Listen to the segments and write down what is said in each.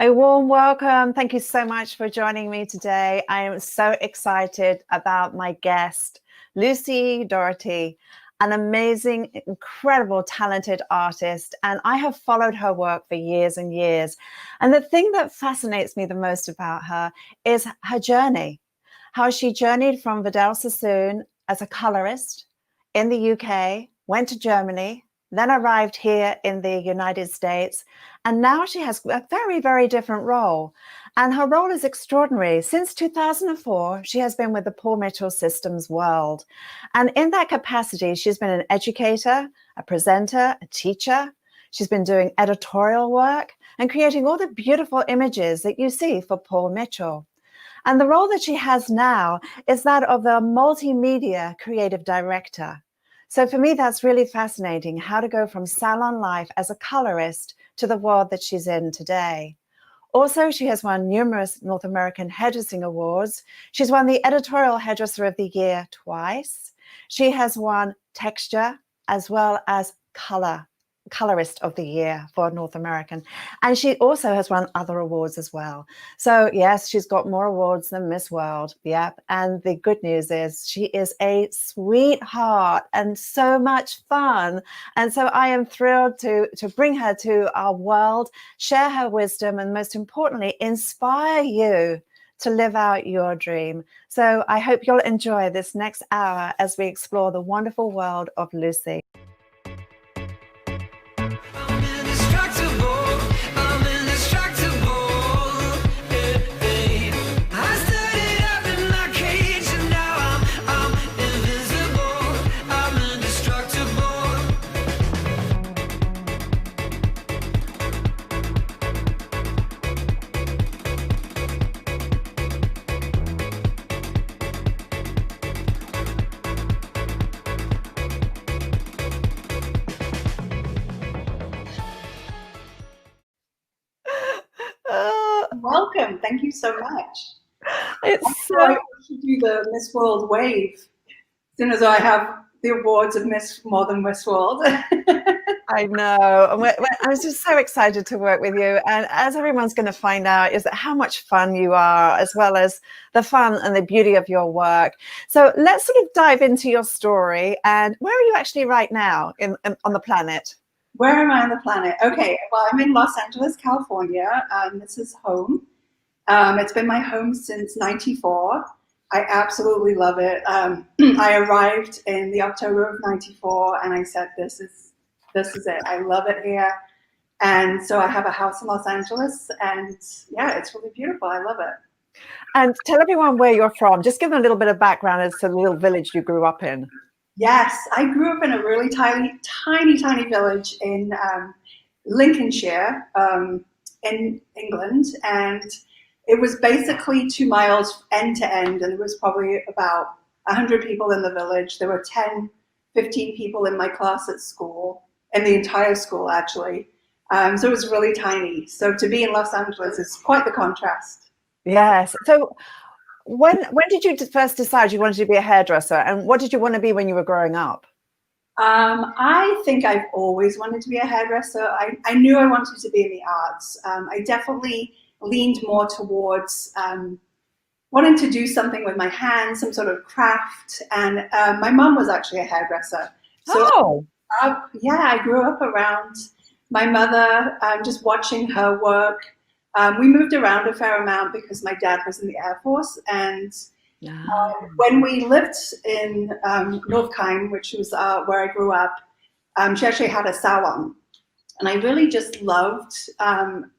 A warm welcome. Thank you so much for joining me today. I am so excited about my guest, Lucie Doughty, an amazing, incredible, talented artist. And I have followed her work for years and years. And the thing that fascinates me the most about her is her journey, how she journeyed from Vidal Sassoon as a colorist in the UK, went to Germany, then arrived here in the United States. And now she has a very, very different role. And her role is extraordinary. Since 2004, she has been with the Paul Mitchell Systems World. And in that capacity, she's been an educator, a presenter, a teacher. She's been doing editorial work and creating all the beautiful images that you see for Paul Mitchell. And the role that she has now is that of the multimedia creative director. So for me, that's really fascinating, how to go from salon life as a colorist to the world that she's in today. Also, she has won numerous North American hairdressing awards. She's won the Editorial Hairdresser of the Year twice. She has won Texture as well as Colorist of the Year for North American. And she also has won other awards as well. So yes, she's got more awards than Miss World. Yep. And the good news is she is a sweetheart and so much fun. And so I am thrilled to bring her to our world, share her wisdom, and most importantly, inspire you to live out your dream. So I hope you'll enjoy this next hour as we explore the wonderful world of Lucie. Welcome. Thank you so much. It's so I should do the Miss World wave as soon as I have the awards of More than Miss World. I know. I was just so excited to work with you. And as everyone's going to find out, is that how much fun you are, as well as the fun and the beauty of your work. So let's sort of dive into your story. And where are you actually right now on the planet? Where am I on the planet? Okay, well, I'm in Los Angeles, California. This is home. It's been my home since '94. I absolutely love it. I arrived in the October of '94, and I said, this is it. I love it here. And so I have a house in Los Angeles, and yeah, it's really beautiful. I love it. And tell everyone where you're from. Just give them a little bit of background as to the little village you grew up in. Yes, I grew up in a really tiny village in Lincolnshire, in England, and it was basically 2 miles end to end, and there was probably about 100 people in the village. There were 10, 15 people in my class at school, in the entire school actually. So it was really tiny. So to be in Los Angeles is quite the contrast. Yes. So when did you first decide you wanted to be a hairdresser, and what did you want to be when you were growing up? I think I've always wanted to be a hairdresser. I knew I wanted to be in the arts. I definitely leaned more towards wanting to do something with my hands, some sort of craft. And my mom was actually a hairdresser. So yeah, I grew up around my mother, just watching her work. We moved around a fair amount because my dad was in the Air Force. And when we lived in North Kine, which was where I grew up, she actually had a salon. And I really just loved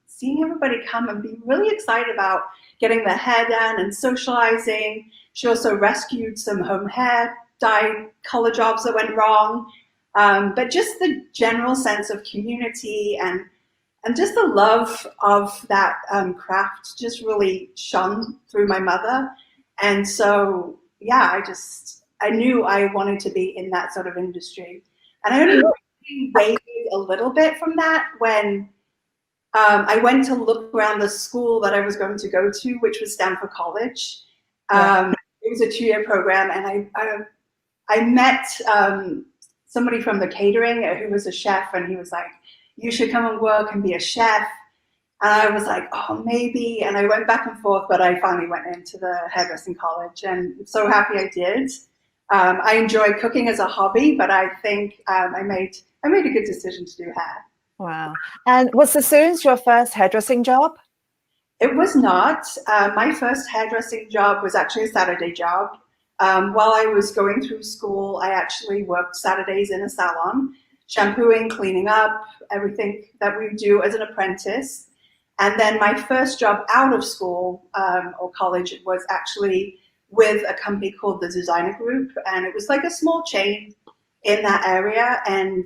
seeing everybody come and be really excited about getting their hair done and socializing. She also rescued some home hair dye color jobs that went wrong. But just the general sense of community and just the love of that craft just really shone through my mother. And so, yeah, I knew I wanted to be in that sort of industry. And I only really wavered a little bit from that when I went to look around the school that I was going to go to, which was Stanford College. It was a 2-year program, and I met somebody from the catering who was a chef, and he was like, "You should come and work and be a chef." And I was like, oh, maybe. And I went back and forth, but I finally went into the hairdressing college, and I'm so happy I did. I enjoy cooking as a hobby, but I think I made a good decision to do hair. Wow. And was Sassoon's your first hairdressing job? It was not. My first hairdressing job was actually a Saturday job. While I was going through school, I actually worked Saturdays in a salon, shampooing, cleaning up, everything that we do as an apprentice. And then my first job out of school or college was actually with a company called the Designer Group. And it was like a small chain in that area. And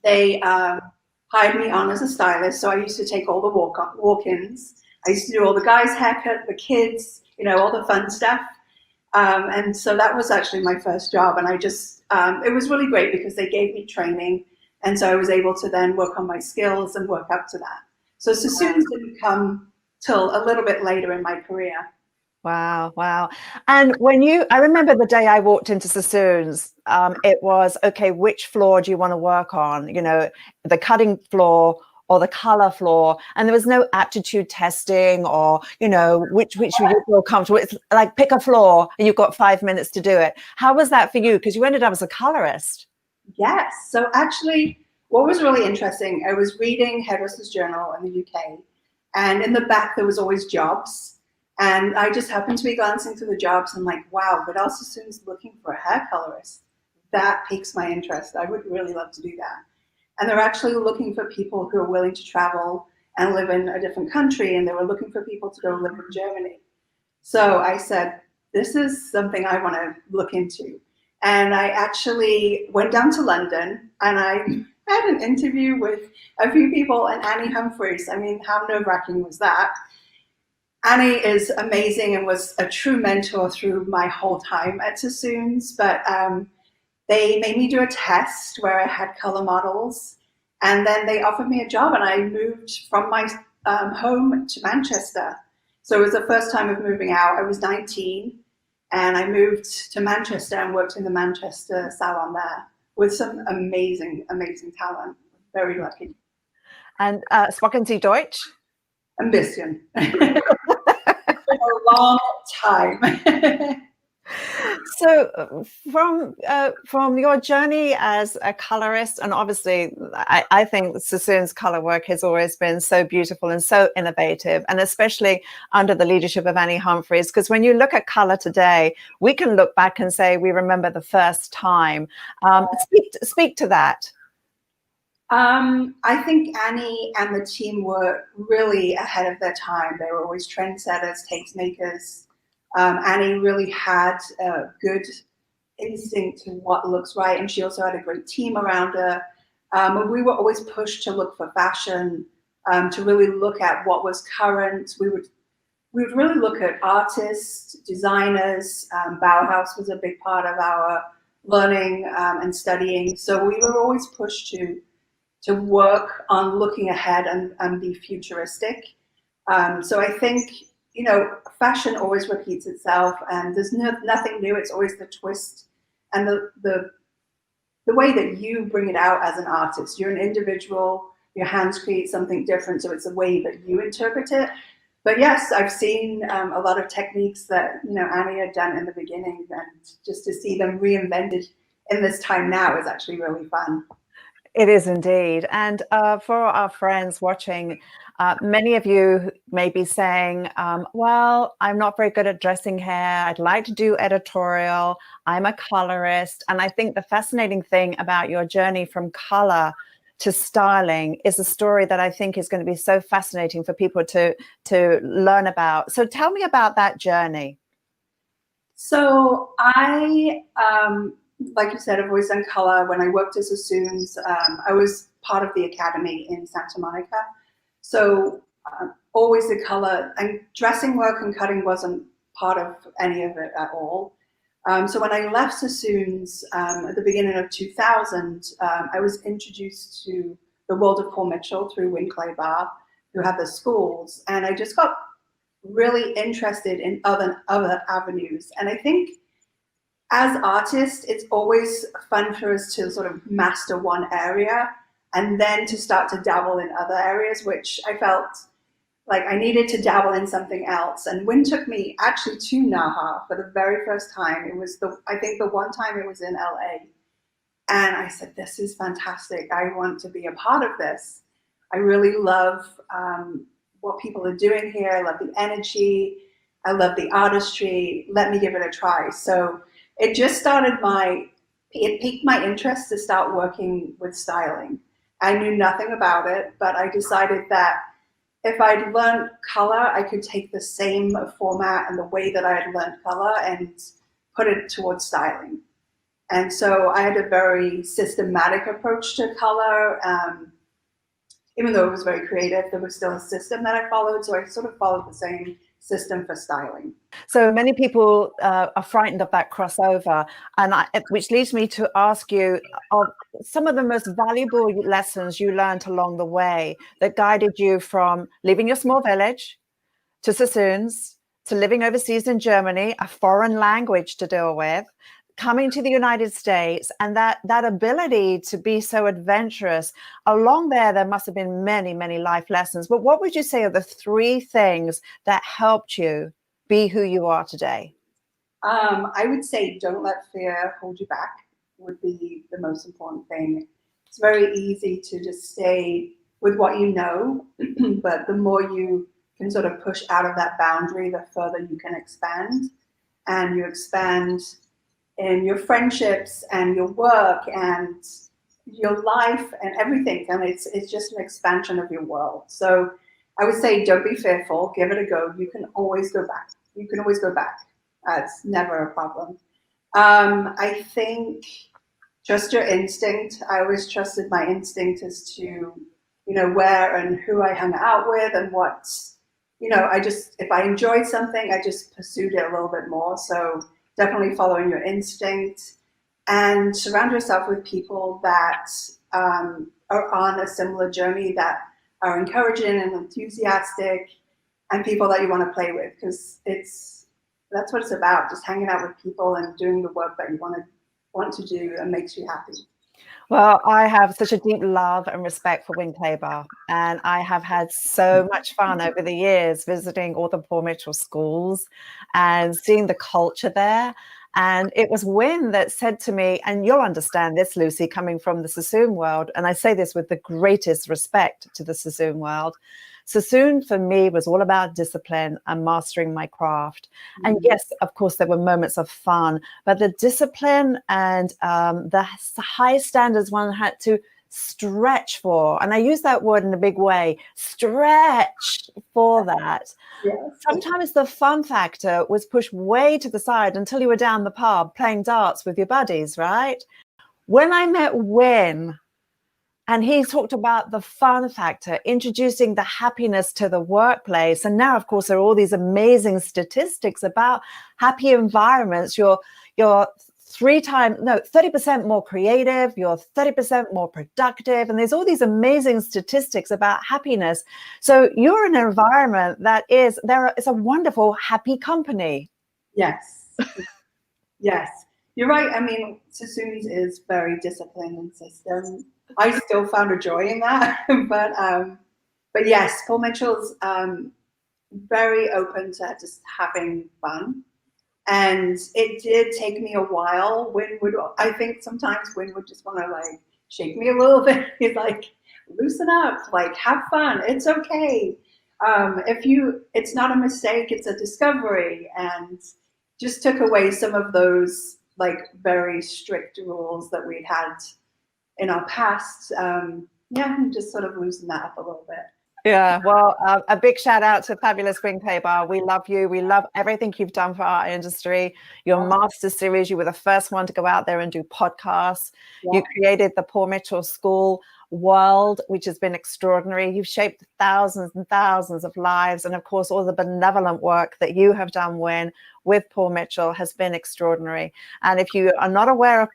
they hired me on as a stylist. So I used to take all the walk-ins. I used to do all the guys' haircut, the kids, all the fun stuff. And so that was actually my first job. And I just, it was really great because they gave me training. And so I was able to then work on my skills and work up to that. So Sassoon's didn't come till a little bit later in my career. Wow, wow. And I remember the day I walked into Sassoon's, it was, okay, which floor do you want to work on? The cutting floor or the color floor, and there was no aptitude testing or which you feel comfortable. It's like, pick a floor and you've got 5 minutes to do it. How was that for you? Because you ended up as a colorist. Yes. So actually, what was really interesting, I was reading Hairdressers Journal in the UK, and in the back there was always jobs, and I just happened to be glancing through the jobs and like, wow, Vidal Sassoon's looking for a hair colorist. That piques my interest. I would really love to do that. And they're actually looking for people who are willing to travel and live in a different country, and they were looking for people to go live in Germany. So I said, this is something I want to look into. And I actually went down to London, and I had an interview with a few people, and Annie Humphreys. I mean, how nerve-wracking was that? Annie is amazing and was a true mentor through my whole time at Sassoon's, but they made me do a test where I had color models, and then they offered me a job, and I moved from my home to Manchester. So it was the first time of moving out. I was 19, and I moved to Manchester and worked in the Manchester salon there with some amazing, amazing talent. Very lucky. And sprechen Sie Deutsch? Ein bisschen. For a long time. So from your journey as a colorist, and obviously I think Sassoon's color work has always been so beautiful and so innovative, and especially under the leadership of Annie Humphreys, because when you look at color today, we can look back and say we remember the first time. Speak to that. I think Annie and the team were really ahead of their time. They were always trendsetters, tastemakers. Annie really had a good instinct to what looks right, and she also had a great team around her. We were always pushed to look for fashion, to really look at what was current. We would really look at artists, designers. Bauhaus was a big part of our learning and studying. So we were always pushed to work on looking ahead and be futuristic. So I think, fashion always repeats itself, and there's nothing new. It's always the twist and the way that you bring it out as an artist. You're an individual, your hands create something different, so it's the way that you interpret it. But yes, I've seen a lot of techniques that, Annie had done in the beginning, and just to see them reinvented in this time now is actually really fun. It is indeed. And for our friends watching, many of you may be saying, well, I'm not very good at dressing hair. I'd like to do editorial. I'm a colorist. And I think the fascinating thing about your journey from color to styling is a story that I think is going to be so fascinating for people to learn about. So tell me about that journey. So I, like you said, I've always done color. When I worked as Sassoon's, I was part of the academy in Santa Monica. So always the color, and dressing work and cutting wasn't part of any of it at all. So when I left Sassoon's at the beginning of 2000, I was introduced to the world of Paul Mitchell through Winclay Bar, who had the schools, and I just got really interested in other avenues. And I think as artists, it's always fun for us to sort of master one area and then to start to dabble in other areas, which I felt like I needed to dabble in something else. And Win took me actually to Naha for the very first time. It was I think the one time it was in LA. And I said, this is fantastic. I want to be a part of this. I really love what people are doing here. I love the energy. I love the artistry. Let me give it a try. So it just it piqued my interest to start working with styling. I knew nothing about it, but I decided that if I'd learned color, I could take the same format and the way that I had learned color and put it towards styling. And so I had a very systematic approach to color. Even though it was very creative, there was still a system that I followed. So I sort of followed the same system for styling. So many people are frightened of that crossover, and which leads me to ask you of some of the most valuable lessons you learned along the way that guided you from leaving your small village to Sassoons, to living overseas in Germany, a foreign language to deal with, coming to the United States, and that ability to be so adventurous. Along there must have been many, many life lessons. But what would you say are the 3 things that helped you be who you are today? I would say don't let fear hold you back would be the most important thing. It's very easy to just stay with what you know, but the more you can sort of push out of that boundary, the further you can expand. And you expand in your friendships and your work and your life and everything. And it's just an expansion of your world. So I would say don't be fearful, give it a go. You can always go back. You can always go back. It's never a problem. I think trust your instinct. I always trusted my instinct as to, where and who I hung out with and what, if I enjoyed something, I just pursued it a little bit more. So definitely following your instinct and surround yourself with people that are on a similar journey, that are encouraging and enthusiastic, and people that you want to play with, because that's what it's about, just hanging out with people and doing the work that you want to do and makes you happy. Well, I have such a deep love and respect for Wing Clay Bar, and I have had so much fun over the years visiting all the Paul Mitchell schools and seeing the culture there. And it was Win that said to me, and you'll understand this, Lucie, coming from the Sassoon world, and I say this with the greatest respect to the Sassoon world. Sassoon for me was all about discipline and mastering my craft. And yes, of course, there were moments of fun, but the discipline and the high standards one had to stretch for, and I use that word in a big way, stretch for that. Yes. Sometimes the fun factor was pushed way to the side until you were down the pub playing darts with your buddies, right? When I met Win, and he talked about the fun factor, introducing the happiness to the workplace. And now, of course, there are all these amazing statistics about happy environments. You're 30% more creative, you're 30% more productive. And there's all these amazing statistics about happiness. So you're in an environment that it's a wonderful, happy company. Yes. Yes. You're right. I mean, Sassoon's is very disciplined and system. I still found a joy in that, but yes, Paul Mitchell's very open to just having fun, and it did take me a while. I think sometimes Win would just want to like shake me a little bit. He's like, loosen up, like have fun. It's okay. It's not a mistake. It's a discovery, and just took away some of those like very strict rules that we'd had in our past. Just sort of loosen that up a little bit. Yeah, well, a big shout out to Fabulous Wing Clay Bar. We love you. We love everything you've done for our industry. Your master series, you were the first one to go out there and do podcasts. Yeah. You created the Paul Mitchell School world, which has been extraordinary. You've shaped thousands and thousands of lives. And of course, all the benevolent work that you have done, Win, with Paul Mitchell has been extraordinary. And if you are not aware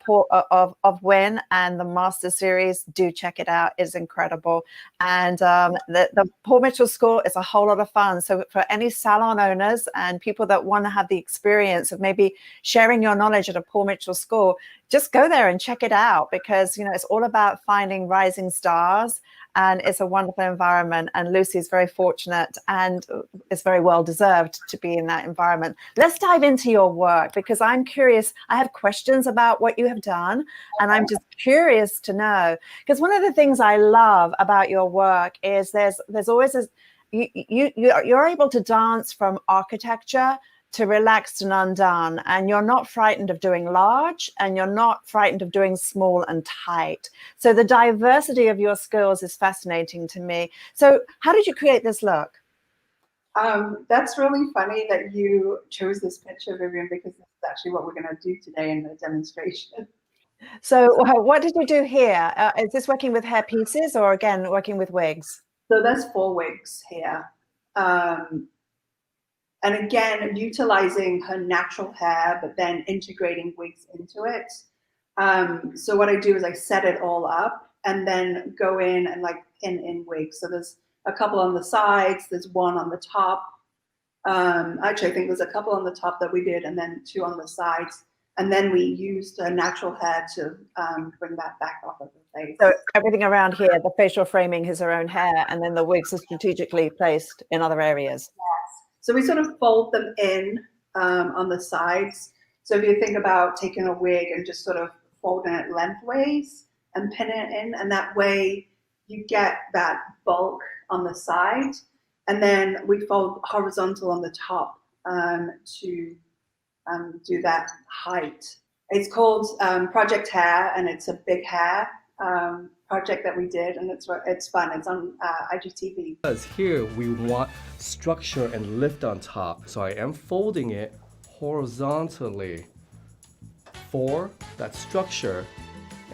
of Win and the Master Series, do check it out. It's incredible. And the Paul Mitchell School is a whole lot of fun. So for any salon owners and people that want to have the experience of maybe sharing your knowledge at a Paul Mitchell School, just go there and check it out, because, it's all about finding rising stars and it's a wonderful environment. And Lucy is very fortunate and it's very well deserved to be in that environment. Let's dive into your work, because I'm curious. I have questions about what you have done, and I'm just curious to know, because one of the things I love about your work is there's always this, you're able to dance from architecture to relaxed and undone, and you're not frightened of doing large, and you're not frightened of doing small and tight. So the diversity of your skills is fascinating to me. So how did you create this look? That's really funny that you chose this picture, Vivian, because this is actually what we're going to do today in the demonstration. So what did you do here? Is this working with hair pieces, or again working with wigs? So there's 4 wigs here. And again, utilizing her natural hair, but then integrating wigs into it. So what I do is I set it all up and then go in and like pin in wigs. So there's a couple on the sides, there's one on the top. Actually, I think there's a couple on the top that we did, and then 2 on the sides. And then we used natural hair to bring that back off of the face. So everything around here, the facial framing is her own hair, and then the wigs are strategically placed in other areas. So we sort of fold them in on the sides. So if you think about taking a wig and just sort of folding it lengthways and pinning it in, and that way you get that bulk on the side. And then we fold horizontal on the top to do that height. It's called Project Hair, and it's a big hair project that we did, and it's fun. It's on IGTV. Because here we want structure and lift on top, so I am folding it horizontally for that structure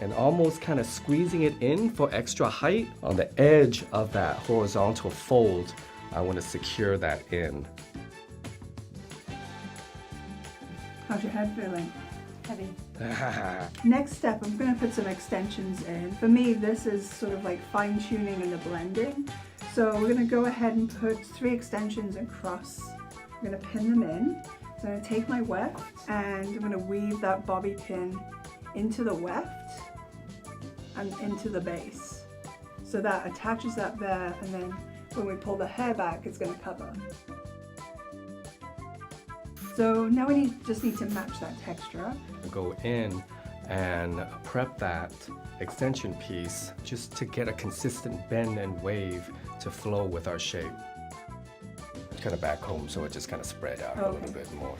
and almost kind of squeezing it in for extra height. On the edge of that horizontal fold, I want to secure that in. How's your head feeling? Heavy. Next step, I'm going to put some extensions in. For me, this is sort of like fine-tuning and the blending. So we're going to go ahead and put 3 extensions across. I'm going to pin them in. So I'm going to take my weft and I'm going to weave that bobby pin into the weft and into the base. So that attaches that there, and then when we pull the hair back, it's going to cover. So now we just need to match that texture. Go in and prep that extension piece just to get a consistent bend and wave to flow with our shape. Kind of back home, so it just kind of spread out a little bit more.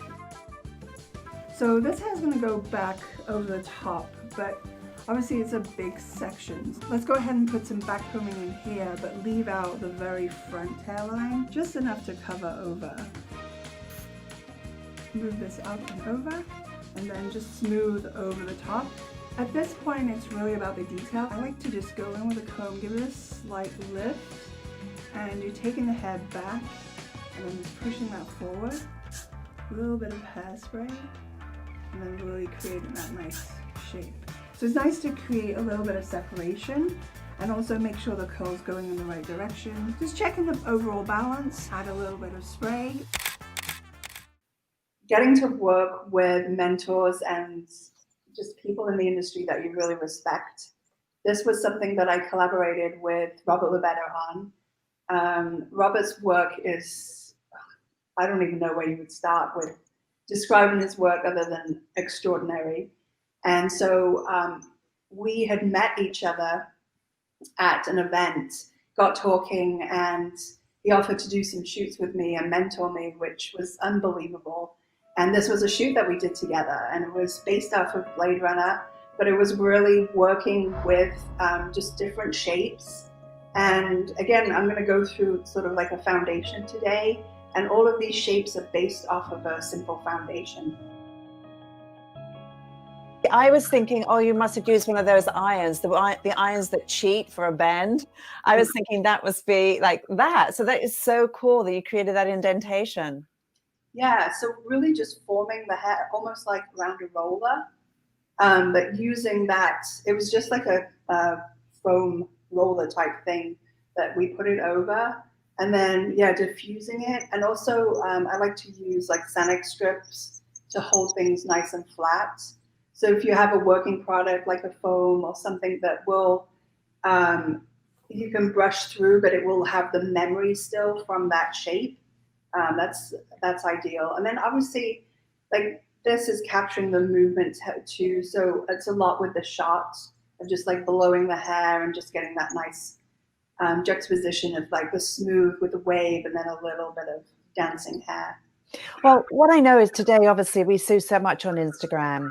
So this hair is going to go back over the top, but obviously it's a big section. Let's go ahead and put some back combing in here, but leave out the very front hairline, just enough to cover over. Move this up and over, and then just smooth over the top. At this point, it's really about the detail. I like to just go in with a comb, give it a slight lift, and you're taking the hair back, and then just pushing that forward. A little bit of hairspray, and then really creating that nice shape. So it's nice to create a little bit of separation, and also make sure the curl's going in the right direction. Just checking the overall balance, add a little bit of spray. Getting to work with mentors and just people in the industry that you really respect. This was something that I collaborated with Robert Lebeda on. Robert's work is, I don't even know where you would start with describing his work other than extraordinary. And so we had met each other at an event, got talking, and he offered to do some shoots with me and mentor me, which was unbelievable. And this was a shoot that we did together, and it was based off of Blade Runner, but it was really working with just different shapes. And again, I'm going to go through sort of like a foundation today, and all of these shapes are based off of a simple foundation. I was thinking, oh, you must have used one of those irons, the irons that cheat for a bend. I was thinking that must be like that. So that is so cool that you created that indentation. Yeah, so really just forming the hair almost like around a roller, but using that, it was just like a foam roller type thing that we put it over, and then, yeah, diffusing it. And also I like to use like Xanax strips to hold things nice and flat. So if you have a working product like a foam or something that will you can brush through, but it will have the memory still from that shape. That's ideal. And then obviously, like this is capturing the movement too. So it's a lot with the shots of just like blowing the hair and just getting that nice juxtaposition of like the smooth with the wave and then a little bit of dancing hair. Well, what I know is today, obviously, we see so much on Instagram,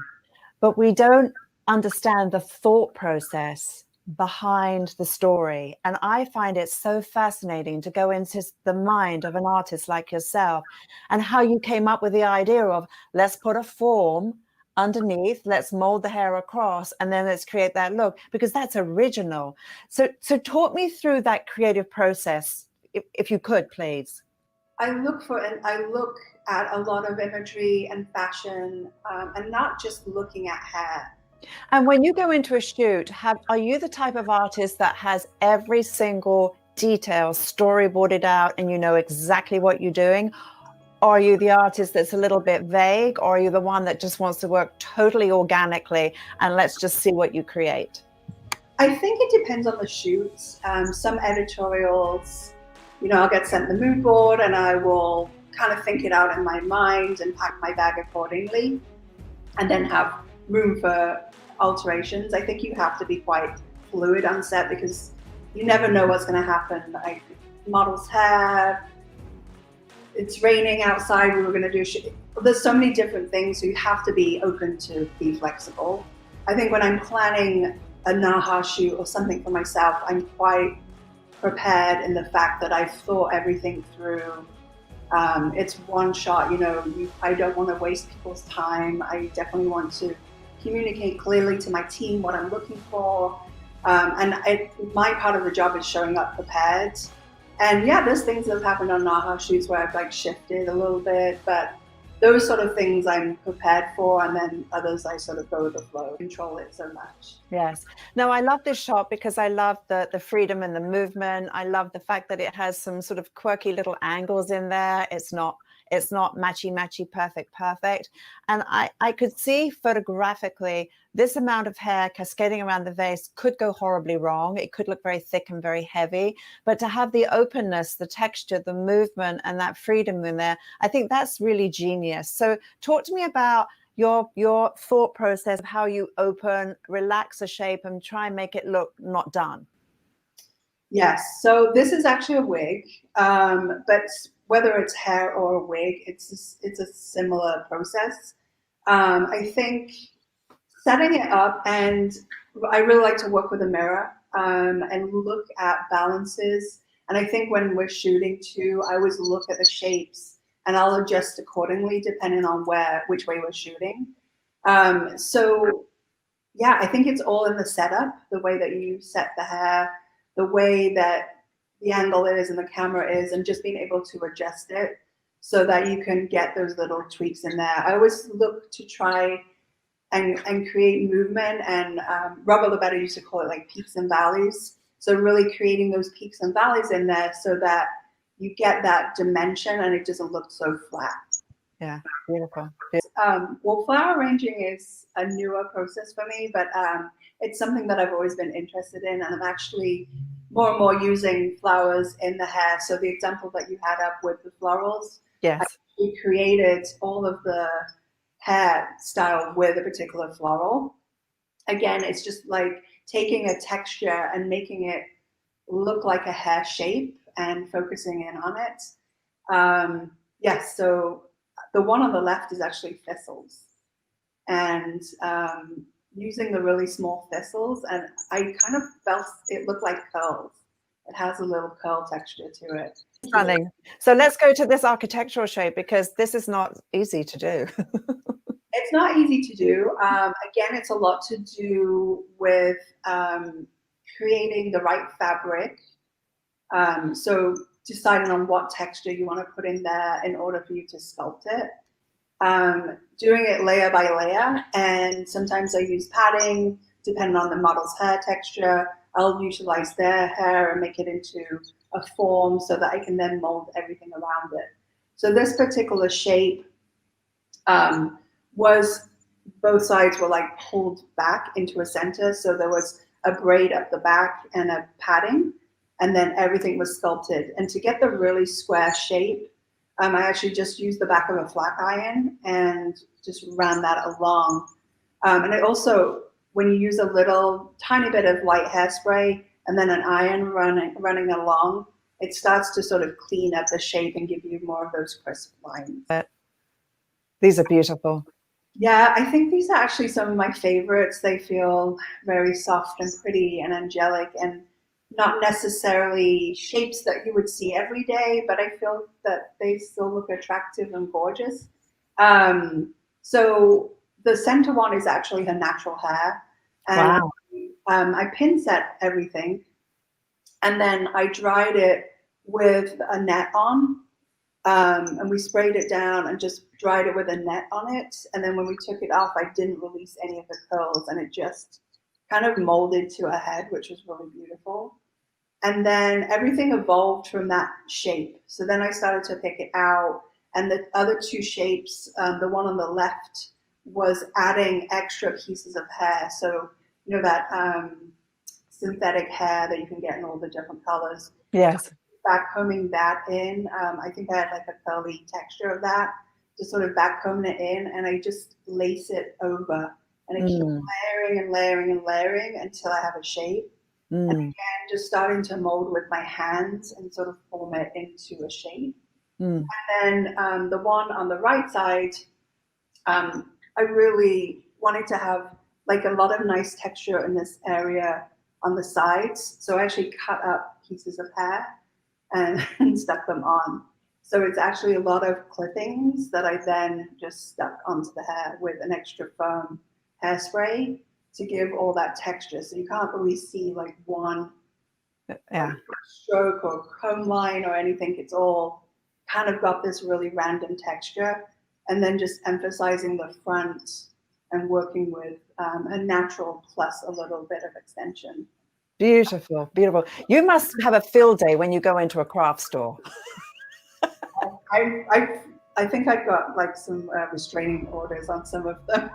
but we don't understand the thought process behind the story. And I find it so fascinating to go into the mind of an artist like yourself and how you came up with the idea of let's put a form underneath, let's mold the hair across, and then let's create that look, because that's original. So talk me through that creative process, if you could, please. I look at a lot of imagery and fashion, and not just looking at hair. And when you go into a shoot, are you the type of artist that has every single detail storyboarded out and you know exactly what you're doing? Or are you the artist that's a little bit vague? Or are you the one that just wants to work totally organically and let's just see what you create? I think it depends on the shoots. Some editorials, I'll get sent the mood board and I will kind of think it out in my mind and pack my bag accordingly and then have room for alterations. I think you have to be quite fluid on set because you never know what's going to happen. Like model's hair, it's raining outside, we were going to do there's so many different things, so you have to be open to be flexible. I think when I'm planning a Naha shoot or something for myself, I'm quite prepared in the fact that I've thought everything through. It's one shot, I don't want to waste people's time. I definitely want to communicate clearly to my team what I'm looking for. My part of the job is showing up prepared. And yeah, there's things that have happened on Naha shoots where I've like shifted a little bit, but those sort of things I'm prepared for, and then others I sort of go with the flow, control it so much. Yes. No, I love this shot because I love the freedom and the movement. I love the fact that it has some sort of quirky little angles in there. It's not matchy, perfect. And I could see photographically this amount of hair cascading around the vase could go horribly wrong. It could look very thick and very heavy, but to have the openness, the texture, the movement, and that freedom in there, I think that's really genius. So talk to me about your thought process of how you open, relax a shape, and try and make it look not done. Yes, so this is actually a wig, but whether it's hair or a wig, it's a similar process. I think setting it up, and I really like to work with a mirror and look at balances. And I think when we're shooting too, I always look at the shapes and I'll adjust accordingly depending on which way we're shooting. So yeah, I think it's all in the setup, the way that you set the hair, the way that the angle is and the camera is, and just being able to adjust it so that you can get those little tweaks in there. I always look to try and create movement, and Robert Lobetta used to call it like peaks and valleys. So really creating those peaks and valleys in there so that you get that dimension and it doesn't look so flat. Yeah, beautiful. Well, flower arranging is a newer process for me, but it's something that I've always been interested in, and I'm actually more and more using flowers in the hair. So the example that you had up with the florals, yes, we created all of the hair style with a particular floral. Again, it's just like taking a texture and making it look like a hair shape and focusing in on it. Yes, so the one on the left is actually thistles, and using the really small thistles, and I kind of felt it looked like curls. It has a little curl texture to it. Stunning. So let's go to this architectural shape, because this is not easy to do. It's not easy to do. Again, it's a lot to do with creating the right fabric. So deciding on what texture you want to put in there in order for you to sculpt it. Doing it layer by layer, and sometimes I use padding depending on the model's hair texture. I'll utilize their hair and make it into a form so that I can then mold everything around it. So this particular shape was, both sides were like pulled back into a center, so there was a braid up the back and a padding. and then everything was sculpted. And to get the really square shape, I actually just used the back of a flat iron and just ran that along. And it also, when you use a little tiny bit of light hairspray and then an iron running along, it starts to sort of clean up the shape and give you more of those crisp lines. These are beautiful. Yeah, I think these are actually some of my favorites. They feel very soft and pretty and angelic, and not necessarily shapes that you would see every day, but I feel that they still look attractive and gorgeous. So the center one is actually her natural hair. And Wow. I pin set everything, and then I dried it with a net on. And we sprayed it down and just dried it with a net on it. And then when we took it off, I didn't release any of the curls, and it just kind of molded to a head, which was really beautiful. And then everything evolved from that shape. So then I started to pick it out, and the other two shapes, the one on the left was adding extra pieces of hair. So, you know, that synthetic hair that you can get in all the different colors. Yes. Backcombing that in. I think I had like a curly texture of that, just sort of backcombing it in, and I just lace it over, and I keep layering and layering and layering until I have a shape. And again, just starting to mold with my hands and sort of form it into a shape. And then the one on the right side, I really wanted to have like a lot of nice texture in this area on the sides. So I actually cut up pieces of hair and stuck them on. So it's actually a lot of clippings that I then just stuck onto the hair with an extra firm hairspray to give all that texture. So you can't really see like one stroke or comb line or anything. It's all kind of got this really random texture, and then just emphasizing the front and working with a natural plus a little bit of extension. Beautiful, beautiful. You must have a field day when you go into a craft store. I think I've got like some restraining orders on some of them.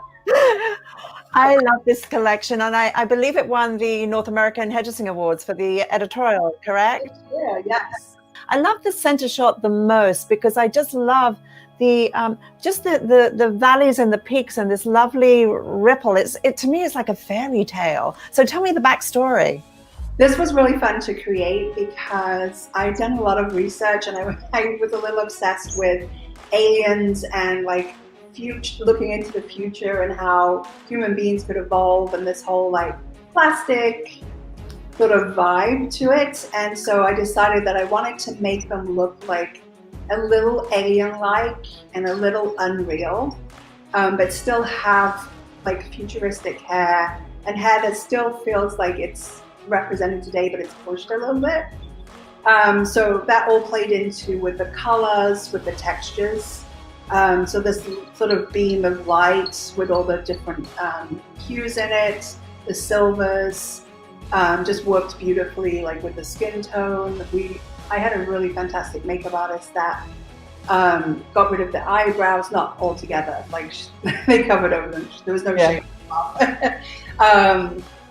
I love this collection, and I believe it won the North American Hairdressing Awards for the editorial, correct? Yeah, yes. I love the center shot the most because I just love the the valleys and the peaks and this lovely ripple. It to me is like a fairy tale. So tell me the backstory. This was really fun to create because I'd done a lot of research, and I was a little obsessed with aliens and like looking into the future and how human beings could evolve, and this whole like plastic sort of vibe to it. And so I decided that I wanted to make them look like a little alien-like and a little unreal, but still have like futuristic hair, and hair that still feels like it's represented today, but it's pushed a little bit. So that all played into with the colors, with the textures. So this sort of beam of light with all the different hues in it, the silvers, just worked beautifully, like with the skin tone. I had a really fantastic makeup artist that got rid of the eyebrows, not altogether, like they covered over them. There was no shape.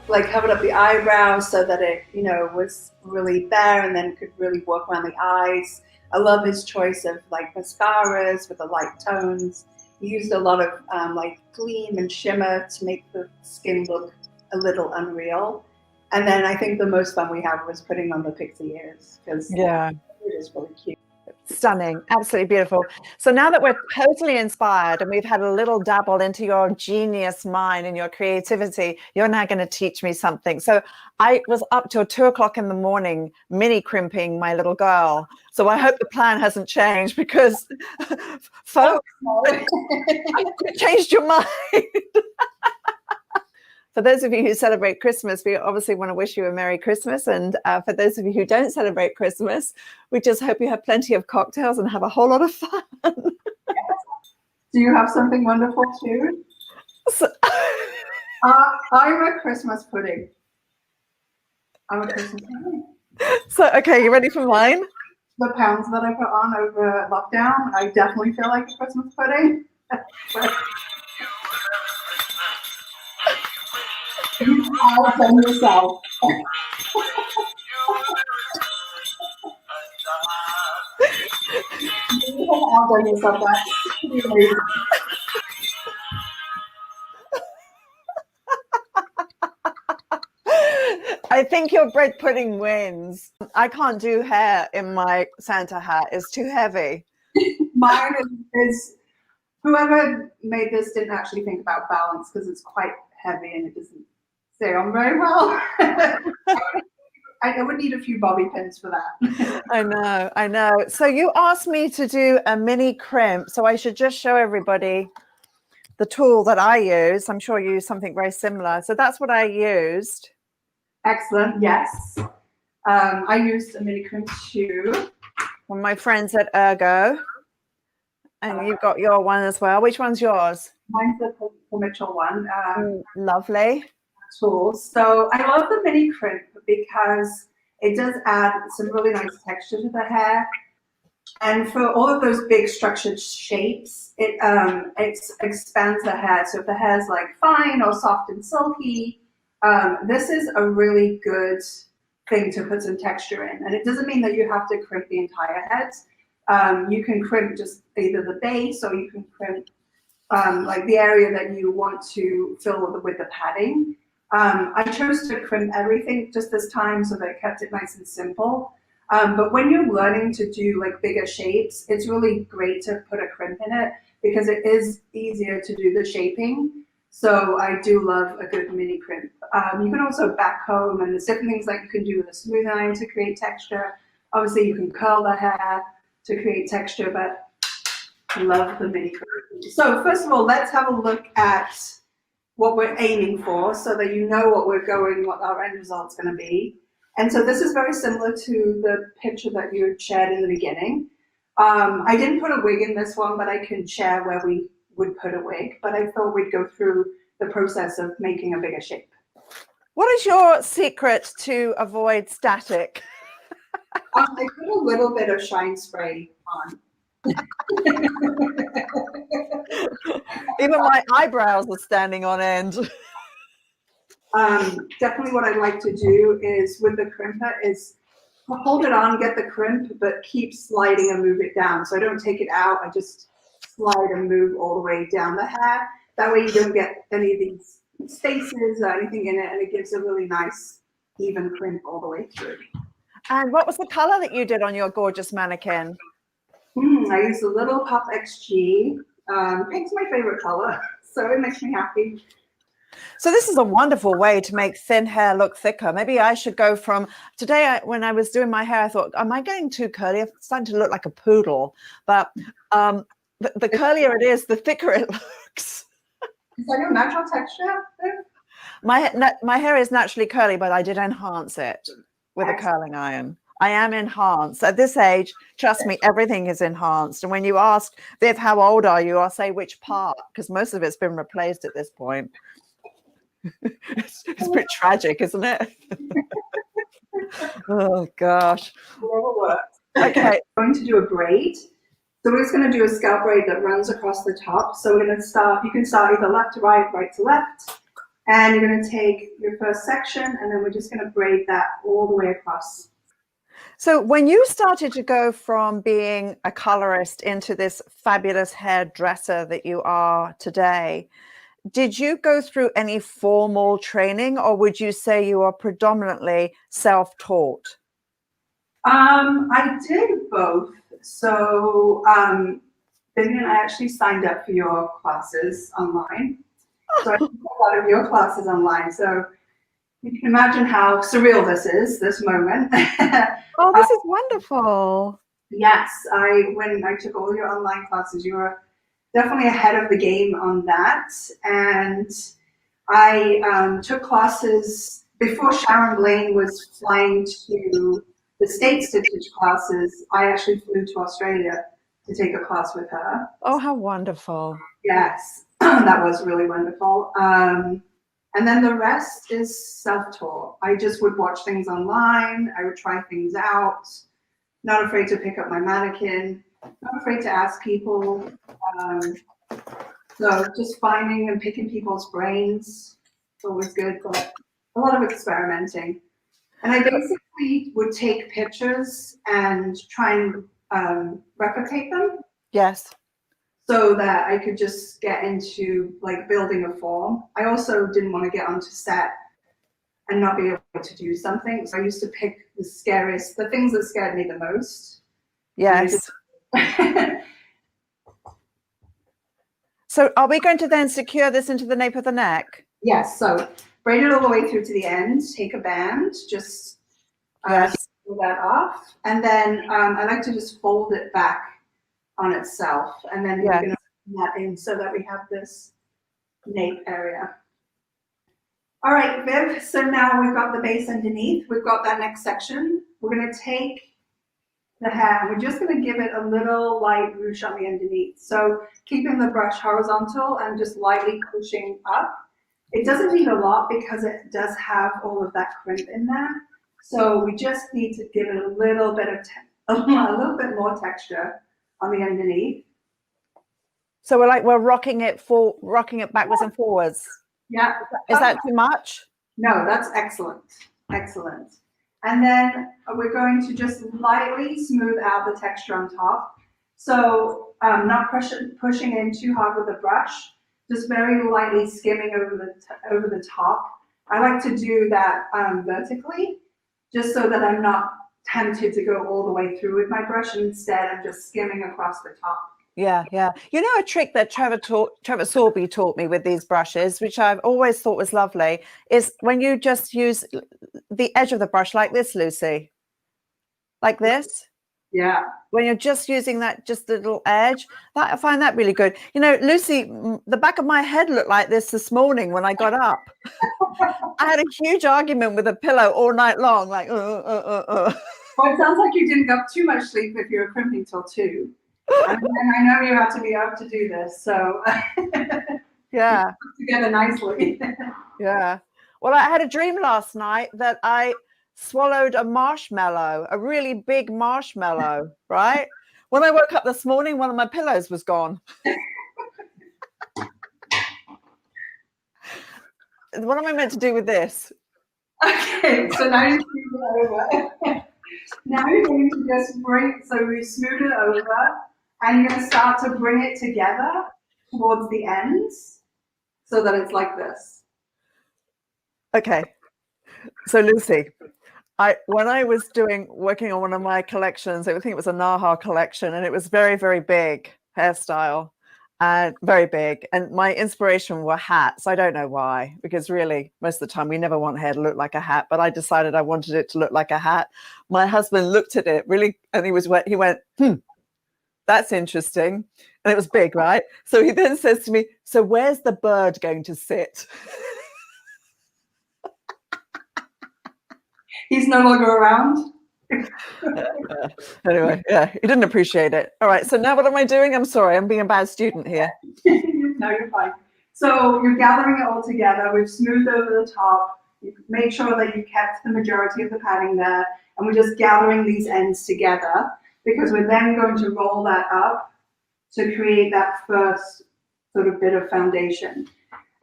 Like covered up the eyebrows so that it, you know, was really bare and then could really work around the eyes. I love his choice of like mascaras with the light tones. He used a lot of like gleam and shimmer to make the skin look a little unreal. And then I think the most fun we had was putting on the pixie ears, because it is really cute. Stunning, absolutely beautiful. So now that we're totally inspired and we've had a little dabble into your genius mind and your creativity, you're now going to teach me something. So I was up till 2 o'clock in the morning, mini crimping my little girl. So I hope the plan hasn't changed, because folks, I changed your mind. For those of you who celebrate Christmas, we obviously want to wish you a Merry Christmas. And for those of you who don't celebrate Christmas, we just hope you have plenty of cocktails and have a whole lot of fun. Do you have something wonderful too? I'm a Christmas pudding. I'm a Christmas pudding. So, okay, you ready for mine? The pounds that I put on over lockdown, I definitely feel like a Christmas pudding. You all send yourself. outdone yourself. That. I think your bread pudding wins. I can't do hair in my Santa hat. It's too heavy. Mine is whoever made this didn't actually think about balance because it's quite heavy and it doesn't stay on very well. I would need a few bobby pins for that. I know. So you asked me to do a mini crimp. So I should just show everybody the tool that I use. I'm sure you use something very similar. So that's what I used. Excellent. Yes. I used a mini crimp too. From my friends at Ergo. And you've got your one as well. Which one's yours? Mine's the Paul Mitchell one. Lovely. Tools. So I love the mini crimp because it does add some really nice texture to the hair. And for all of those big structured shapes, it expands the hair. So if the hair's like fine or soft and silky, this is a really good thing to put some texture in. And it doesn't mean that you have to crimp the entire head. You can crimp just either the base or you can crimp like the area that you want to fill with the padding. I chose to crimp everything just this time so that I kept it nice and simple. But when you're learning to do like bigger shapes, it's really great to put a crimp in it because it is easier to do the shaping. So I do love a good mini crimp. You can also back comb, and there's different things like you can do with a smooth iron to create texture. Obviously you can curl the hair to create texture, but I love the mini crimp. So first of all, let's have a look at what we're aiming for so that you know what our end result's going to be. And so this is very similar to the picture that you shared in the beginning. I didn't put a wig in this one, but I can share where we would put a wig. But I thought we'd go through the process of making a bigger shape. What is your secret to avoid static? I put a little bit of shine spray on. Even my eyebrows are standing on end. Definitely what I like to do is with the crimper is hold it on, get the crimp, but keep sliding and move it down. So I don't take it out, I just slide and move all the way down the hair. That way you don't get any of these spaces or anything in it, and it gives a really nice even crimp all the way through. And what was the color that you did on your gorgeous mannequin? I used a little Pop XG. Pink's my favorite color, so it makes me happy. So this is a wonderful way to make thin hair look thicker. Maybe I should go from today. When I was doing my hair, I thought, am I getting too curly? I'm starting to look like a poodle. But the curlier it is, the thicker it looks. Is that your natural texture? My hair is naturally curly, but I did enhance it with a curling iron. I am enhanced. At this age, trust me, everything is enhanced. And when you ask, Viv, how old are you? I'll say which part, because most of it's been replaced at this point. It's a bit tragic, isn't it? Oh, gosh. Okay. I'm going to do a braid. So we're just going to do a scalp braid that runs across the top. So we're going to start, you can start either left to right, right to left. And you're going to take your first section, and then we're just going to braid that all the way across. So when you started to go from being a colorist into this fabulous hairdresser that you are today, did you go through any formal training, or would you say you are predominantly self-taught? I did both. So Vivian, I actually signed up for your classes online. So I took a lot of your classes online. So you can imagine how surreal this moment. Oh, this is wonderful. Yes, when I took all your online classes, you were definitely ahead of the game on that. And I took classes before Sharon Blaine was flying to the States to teach classes. I actually flew to Australia to take a class with her. Oh, how wonderful. Yes, that was really wonderful. And then the rest is self-taught. I just would watch things online. I would try things out. Not afraid to pick up my mannequin. Not afraid to ask people. So just finding and picking people's brains is always good, but a lot of experimenting. And I basically would take pictures and try and replicate them. Yes. so that I could just get into like building a form. I also didn't want to get onto set and not be able to do something. So I used to pick the things that scared me the most. Yes. So are we going to then secure this into the nape of the neck? Yes, so braid it all the way through to the end, take a band, just Yes. pull that off. And then I like to just fold it back on itself. And then we're going to put that in so that we have this nape area. All right, Viv, so now we've got the base underneath. We've got that next section. We're going to take the hair and we're just going to give it a little light ruche on the underneath. So keeping the brush horizontal and just lightly pushing up. It doesn't need a lot because it does have all of that crimp in there. So we just need to give it a little bit of a little bit more texture on the underneath. So we're rocking it backwards and forwards. Yeah. Is that too much? No, that's excellent. Excellent. And then we're going to just lightly smooth out the texture on top. So not pushing in too hard with the brush, just very lightly skimming over the top. I like to do that vertically, just so that I'm not tempted to go all the way through with my brush, and instead I'm just skimming across the top. Yeah, yeah. You know, a trick that Trevor Sorby taught me with these brushes, which I've always thought was lovely, is when you just use the edge of the brush like this, Lucy, like this. Yeah. When you're just using that, just the little edge, I find that really good. You know, Lucy, the back of my head looked like this morning when I got up. I had a huge argument with a pillow all night long, like, Well, it sounds like you didn't get too much sleep if you were crimping till 2. And I know you have to be up to do this, so yeah, together nicely. yeah. Well, I had a dream last night that I swallowed a marshmallow, a really big marshmallow, right? When I woke up this morning, one of my pillows was gone. What am I meant to do with this? Okay, so now you smooth it over. Now you're going to just so we smooth it over, and you're going to start to bring it together towards the ends so that it's like this. Okay. So Lucy, when I was working on one of my collections, I think it was a Naha collection, and it was very, very big hairstyle, and very big. And my inspiration were hats. I don't know why, because really most of the time we never want hair to look like a hat, but I decided I wanted it to look like a hat. My husband looked at it really, and he went, that's interesting. And it was big, right? So he then says to me, so where's the bird going to sit? He's no longer around. Anyway, yeah, he didn't appreciate it. All right, so now what am I doing? I'm sorry, I'm being a bad student here. No, you're fine. So you're gathering it all together. We've smoothed over the top. You made sure that you kept the majority of the padding there. And we're just gathering these ends together because we're then going to roll that up to create that first sort of bit of foundation.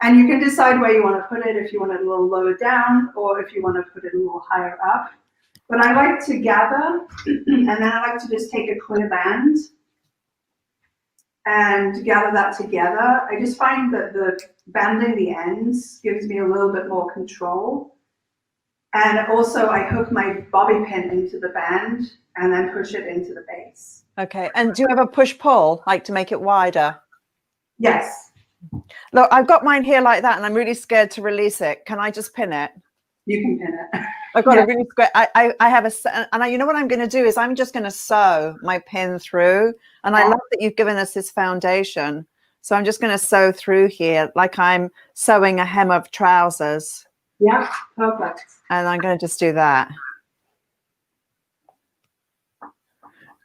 And you can decide where you want to put it, if you want it a little lower down or if you want to put it a little higher up. But I like to gather, and then I like to just take a clear band and gather that together. I just find that the banding the ends gives me a little bit more control. And also I hook my bobby pin into the band and then push it into the base. Okay, and do you have a push-pull, like to make it wider? Yes. Look, I've got mine here like that, and I'm really scared to release it. Can I just pin it? You can pin it. I've got a really square. I have you know what I'm going to do is I'm just going to sew my pin through. And I love that you've given us this foundation. So I'm just going to sew through here like I'm sewing a hem of trousers. Yeah, perfect. And I'm going to just do that.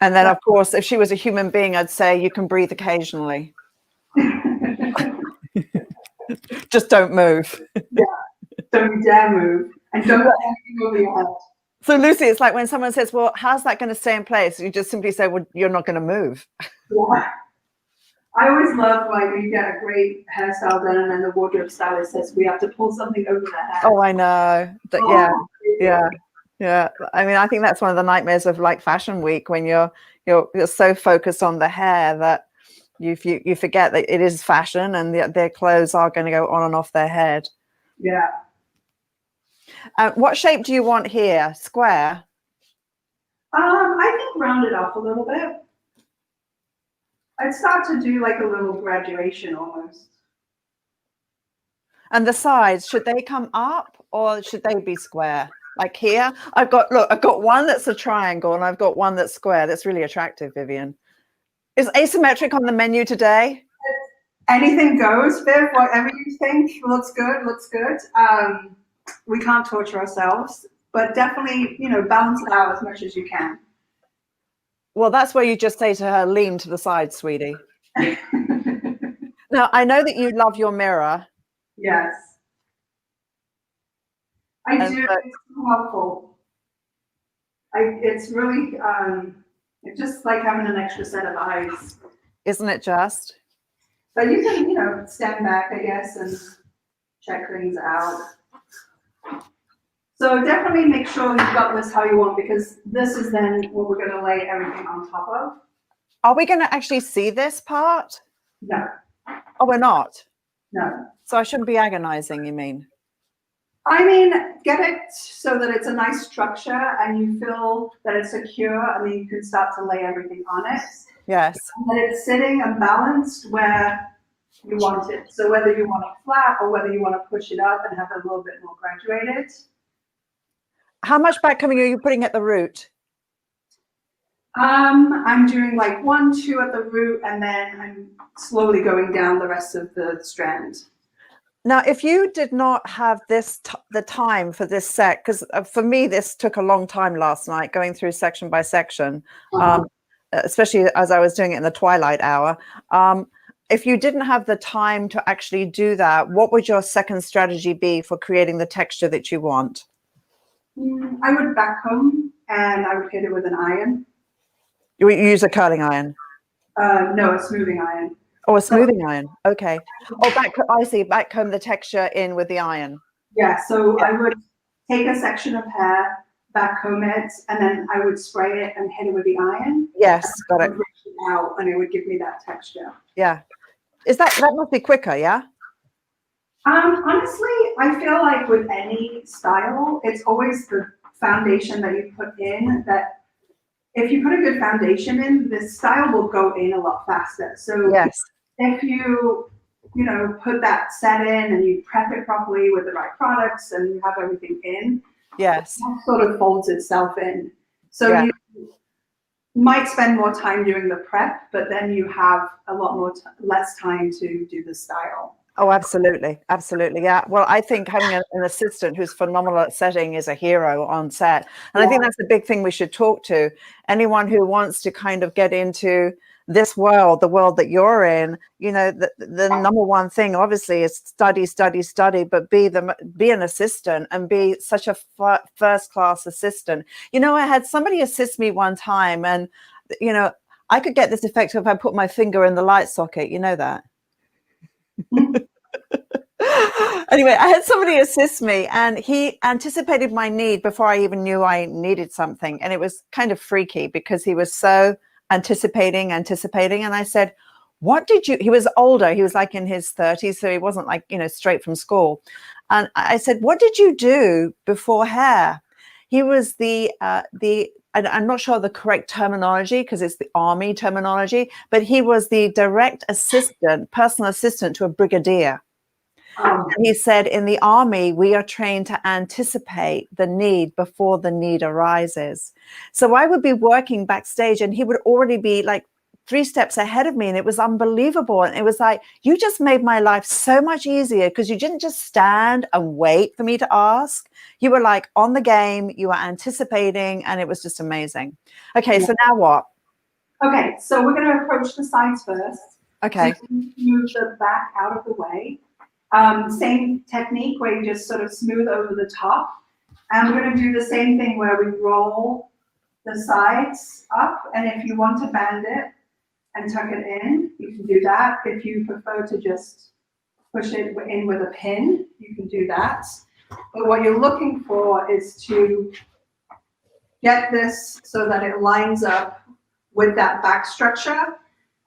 And then, of course, if she was a human being, I'd say you can breathe occasionally. Just don't move. Yeah, don't dare move. And don't let anything over your head. So, Lucy, it's like when someone says, well, how's that going to stay in place? You just simply say, well, you're not going to move. Yeah. I always love when you get a great hairstyle done and then the wardrobe stylist says we have to pull something over the head. Oh, I know. Yeah. Yeah, I mean, I think that's one of the nightmares of like Fashion Week, when you're so focused on the hair that you forget that it is fashion, and their clothes are going to go on and off their head. Yeah. What shape do you want here? Square? I think round it off a little bit. I'd start to do like a little graduation almost. And the sides, should they come up or should they be square? Like here, I've got one that's a triangle and I've got one that's square. That's really attractive, Vivian. Is asymmetric on the menu today? Anything goes, Viv. Whatever you think looks good, looks good. We can't torture ourselves, but definitely, balance it out as much as you can. Well, that's where you just say to her, lean to the side, sweetie. Now, I know that you love your mirror. Yes. I do. It's so helpful. It's really, it's just like having an extra set of eyes. Isn't it just? But you can, stand back, I guess, and check things out. So definitely make sure you've got this how you want, because this is then what we're going to lay everything on top of. Are we going to actually see this part? No. Oh, we're not? No. So I shouldn't be agonizing, you mean? I mean, get it so that it's a nice structure and you feel that it's secure, and then you can start to lay everything on it. Yes. And that it's sitting and balanced where you want it. So whether you want it flat or whether you want to push it up and have it a little bit more graduated. How much backcombing are you putting at the root? I'm doing like 1, 2 at the root, and then I'm slowly going down the rest of the strand. Now, if you did not have the time for this set, because for me, this took a long time last night, going through section by section, especially as I was doing it in the twilight hour. If you didn't have the time to actually do that, what would your second strategy be for creating the texture that you want? I would backcomb, and I would hit it with an iron. You use a curling iron? No, a smoothing iron. Oh, a smoothing iron. Okay. Oh, I see. Backcomb the texture in with the iron. Yeah. So I would take a section of hair, backcomb it, and then I would spray it and hit it with the iron. Yes, got it. Out, and it would give me that texture. Yeah. That must be quicker, yeah? Honestly, I feel like with any style, it's always the foundation that you put in that. If you put a good foundation in, this style will go in a lot faster. So yes, if you put that set in and you prep it properly with the right products and you have everything in, yes, it sort of folds itself in. So you might spend more time doing the prep, but then you have a lot more less time to do the style. Oh, absolutely. Absolutely. Yeah. Well, I think having an assistant who's phenomenal at setting is a hero on set. And I think that's the big thing we should talk to. Anyone who wants to kind of get into this world, the world that you're in, the number one thing obviously is study, but be an assistant and be such a first-class assistant. I had somebody assist me one time, and, I could get this effect if I put my finger in the light socket. You know that? Anyway, I had somebody assist me, and he anticipated my need before I even knew I needed something. And it was kind of freaky because he was so anticipating. And I said, he was older. He was like in his 30s. So he wasn't like, straight from school. And I said, what did you do before hair? He was I'm not sure the correct terminology because it's the army terminology, but he was the direct assistant, personal assistant to a brigadier. And he said, in the army, we are trained to anticipate the need before the need arises. So I would be working backstage and he would already be like 3 steps ahead of me. And it was unbelievable. And it was like, you just made my life so much easier because you didn't just stand and wait for me to ask. You were like on the game, you were anticipating, and it was just amazing. Okay, so now what? Okay, so we're going to approach the sides first. Okay. So move the back out of the way. Same technique where you just sort of smooth over the top. And we're going to do the same thing where we roll the sides up. And if you want to band it and tuck it in, you can do that. If you prefer to just push it in with a pin, you can do that. But what you're looking for is to get this so that it lines up with that back structure,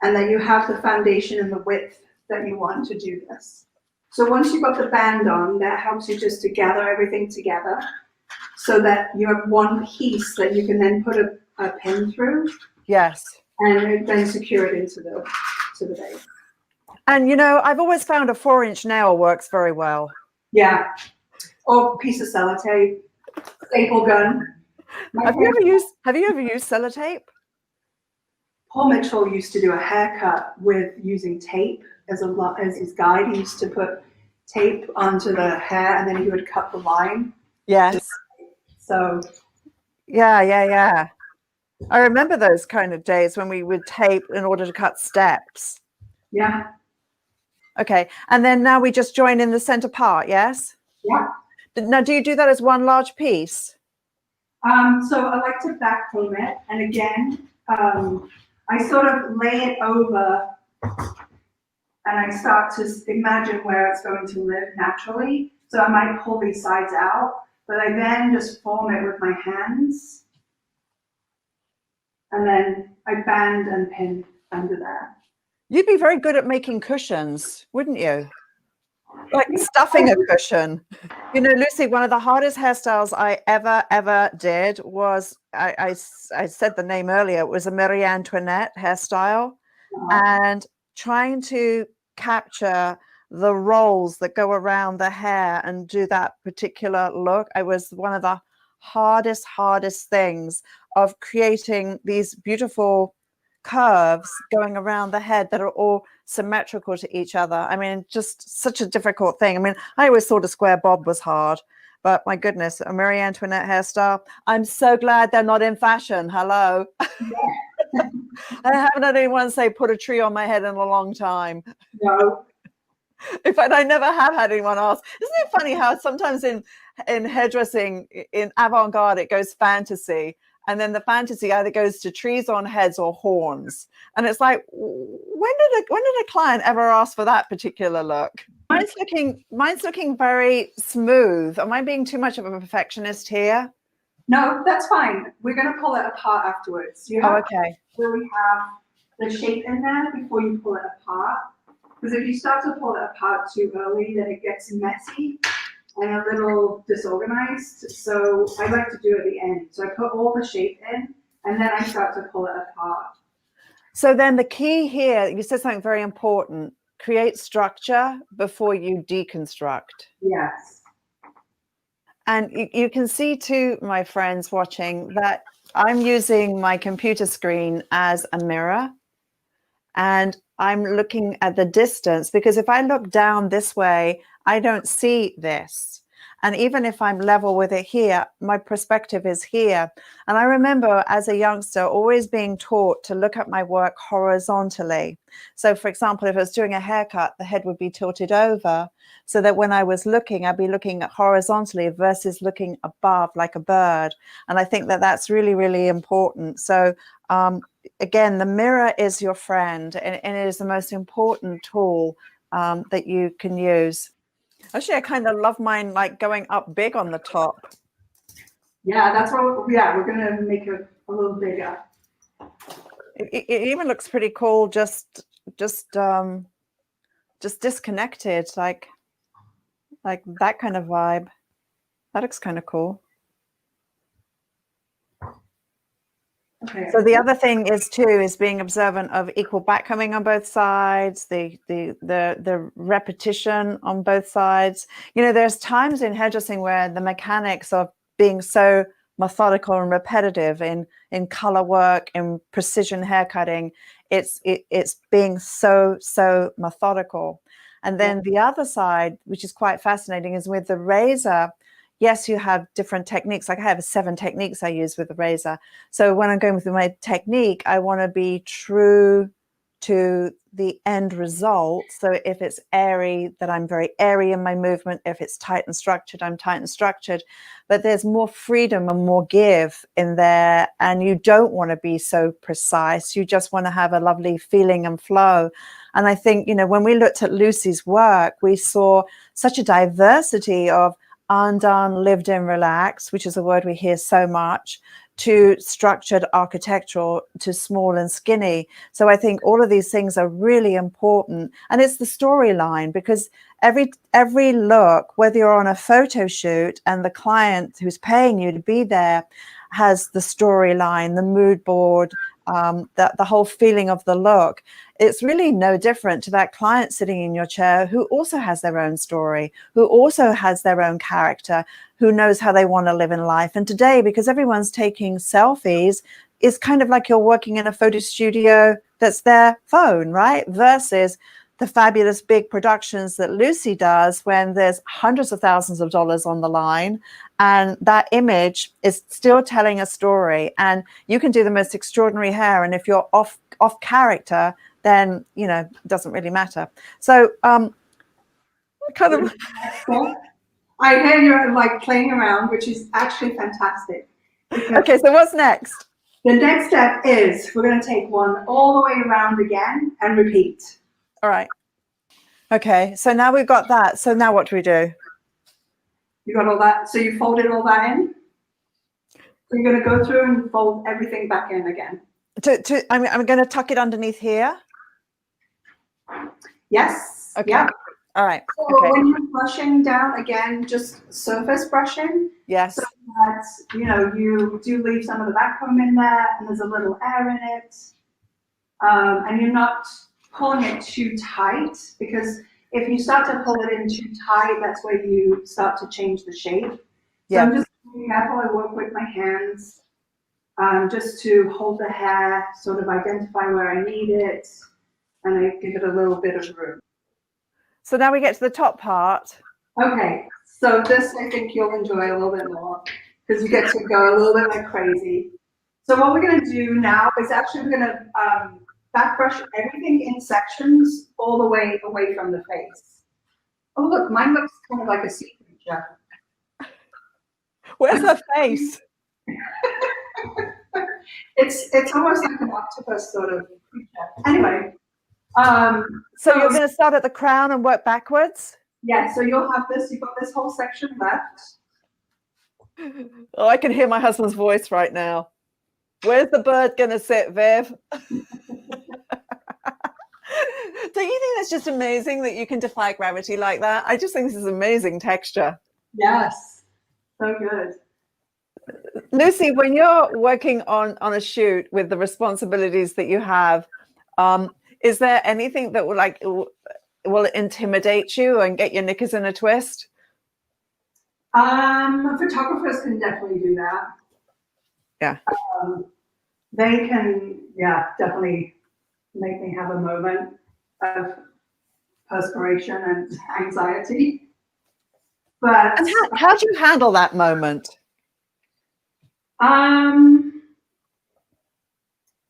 and then you have the foundation and the width that you want to do this. So once you've got the band on, that helps you just to gather everything together so that you have one piece that you can then put a pin through. Yes. And then secure it into the base. And you know, I've always found a 4-inch nail works very well. Yeah. Or a piece of sellotape, staple gun. Have you ever used sellotape? Paul Mitchell used to do a haircut with using tape as his guide. He used to put tape onto the hair and then he would cut the line. Yes. So. Yeah. I remember those kind of days when we would tape in order to cut steps. Yeah. Okay. And then now we just join in the center part, yes? Yeah. Now, do you do that as one large piece? So I like to back comb it. And again, I sort of lay it over and I start to imagine where it's going to live naturally. So I might pull these sides out, but I then just form it with my hands. And then I band and pin under there. You'd be very good at making cushions, wouldn't you? Like stuffing a cushion. You know, Lucie, one of the hardest hairstyles I ever did was, I said the name earlier, it was a Marie Antoinette hairstyle. And trying to capture the rolls that go around the hair and do that particular look, it was one of the hardest things of creating these beautiful curves going around the head that are all symmetrical to each other. I mean, just such a difficult thing. I mean, I always thought a square bob was hard, but my goodness, a Marie Antoinette hairstyle. I'm so glad they're not in fashion. Hello. I haven't had anyone say put a tree on my head in a long time. No. In fact, I never have had anyone ask. Isn't it funny how sometimes in hairdressing, in avant-garde, it goes fantasy, and then the fantasy either goes to trees on heads or horns. And it's like, when did a client ever ask for that particular look? Mine's looking very smooth. Am I being too much of a perfectionist here? No, that's fine. We're going to pull it apart afterwards. You have to really have the shape in there before you pull it apart. Because if you start to pull it apart too early, then it gets messy and a little disorganized. So I like to do it at the end. So I put all the shape in and then I start to pull it apart. So then the key here, you said something very important, create structure before you deconstruct. Yes. And you can see too, my friends watching, that I'm using my computer screen as a mirror. And I'm looking at the distance, because if I look down this way, I don't see this. And even if I'm level with it here, my perspective is here. And I remember as a youngster always being taught to look at my work horizontally. So for example, if I was doing a haircut, the head would be tilted over so that when I was looking, I'd be looking horizontally versus looking above like a bird. And I think that that's really, really important. So again, the mirror is your friend, and it is the most important tool that you can use. Actually, I kind of love mine like going up big on the top. Yeah, that's what. Yeah, we're gonna make it a little bigger. It even looks pretty cool. Just disconnected, like that kind of vibe. That looks kind of cool. Okay. So the other thing is being observant of equal backcombing on both sides, the repetition on both sides. You know, there's times in hairdressing where the mechanics of being so methodical and repetitive in color work, in precision haircutting, it's being so methodical. And then the other side, which is quite fascinating, is with the razor. Yes, you have different techniques. Like I have 7 techniques I use with the razor. So when I'm going with my technique, I want to be true to the end result. So if it's airy, that I'm very airy in my movement. If it's tight and structured, I'm tight and structured. But there's more freedom and more give in there. And you don't want to be so precise. You just want to have a lovely feeling and flow. And I think, you know, when we looked at Lucie's work, we saw such a diversity of undone, lived in, relaxed, which is a word we hear so much, to structured architectural to small and skinny. So I think all of these things are really important. And it's the storyline, because every look, whether you're on a photo shoot and the client who's paying you to be there has the storyline, the mood board, the whole feeling of the look, it's really no different to that client sitting in your chair who also has their own story, who also has their own character, who knows how they want to live in life. And today, because everyone's taking selfies, it's kind of like you're working in a photo studio that's their phone, right? Versus the fabulous big productions that Lucie does when there's hundreds of thousands of dollars on the line, and that image is still telling a story. And you can do the most extraordinary hair, and if you're off character, then it doesn't really matter. So kind of I hear you're like playing around, which is actually fantastic. Okay, so what's next? The next step is we're going to take one all the way around again and repeat. All right. Okay, so now we've got that. So now what do we do? You got all that? So you folded all that in? So you're going to go through and fold everything back in again. I'm going to tuck it underneath here. Yes. Okay. Yeah. All right. So Okay. when you're brushing down, again, just surface brushing. Yes. So that, you do leave some of the back comb in there, and there's a little air in it. And you're not pulling it too tight, because if you start to pull it in too tight, that's where you start to change the shape. So Yeah. I'm just being careful. I work with my hands just to hold the hair, sort of identify where I need it, and I give it a little bit of room. So now we get to the top part. Okay, so this I think you'll enjoy a little bit more, because you get to go a little bit like crazy. So what we're going to do now is actually we're going to back brush everything in sections all the way away from the face. Oh look, mine looks kind of like a sea creature. Where's her face? It's almost like an octopus sort of creature. Anyway. So you're going to start at the crown and work backwards? Yeah, so you'll have this, you've got this whole section left. Oh, I can hear my husband's voice right now. Where's the bird going to sit, Viv? Don't you think that's just amazing that you can defy gravity like that? I just think this is amazing texture. Yes, so good. Lucie, when you're working on a shoot with the responsibilities that you have, is there anything that will intimidate you and get your knickers in a twist? Photographers can definitely do that. Yeah. They can, definitely make me have a moment of perspiration and anxiety. But And how do you handle that moment?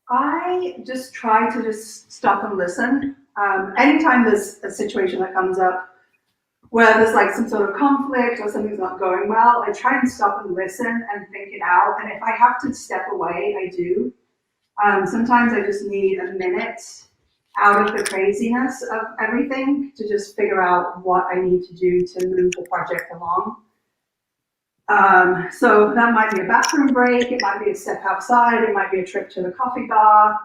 I just try to just stop and listen. Anytime there's a situation that comes up where there's like some sort of conflict or something's not going well, I try and stop and listen and think it out. And if I have to step away, I do. Sometimes I just need a minute out of the craziness of everything to just figure out what I need to do to move the project along. So that might be a bathroom break, it might be a step outside, it might be a trip to the coffee bar,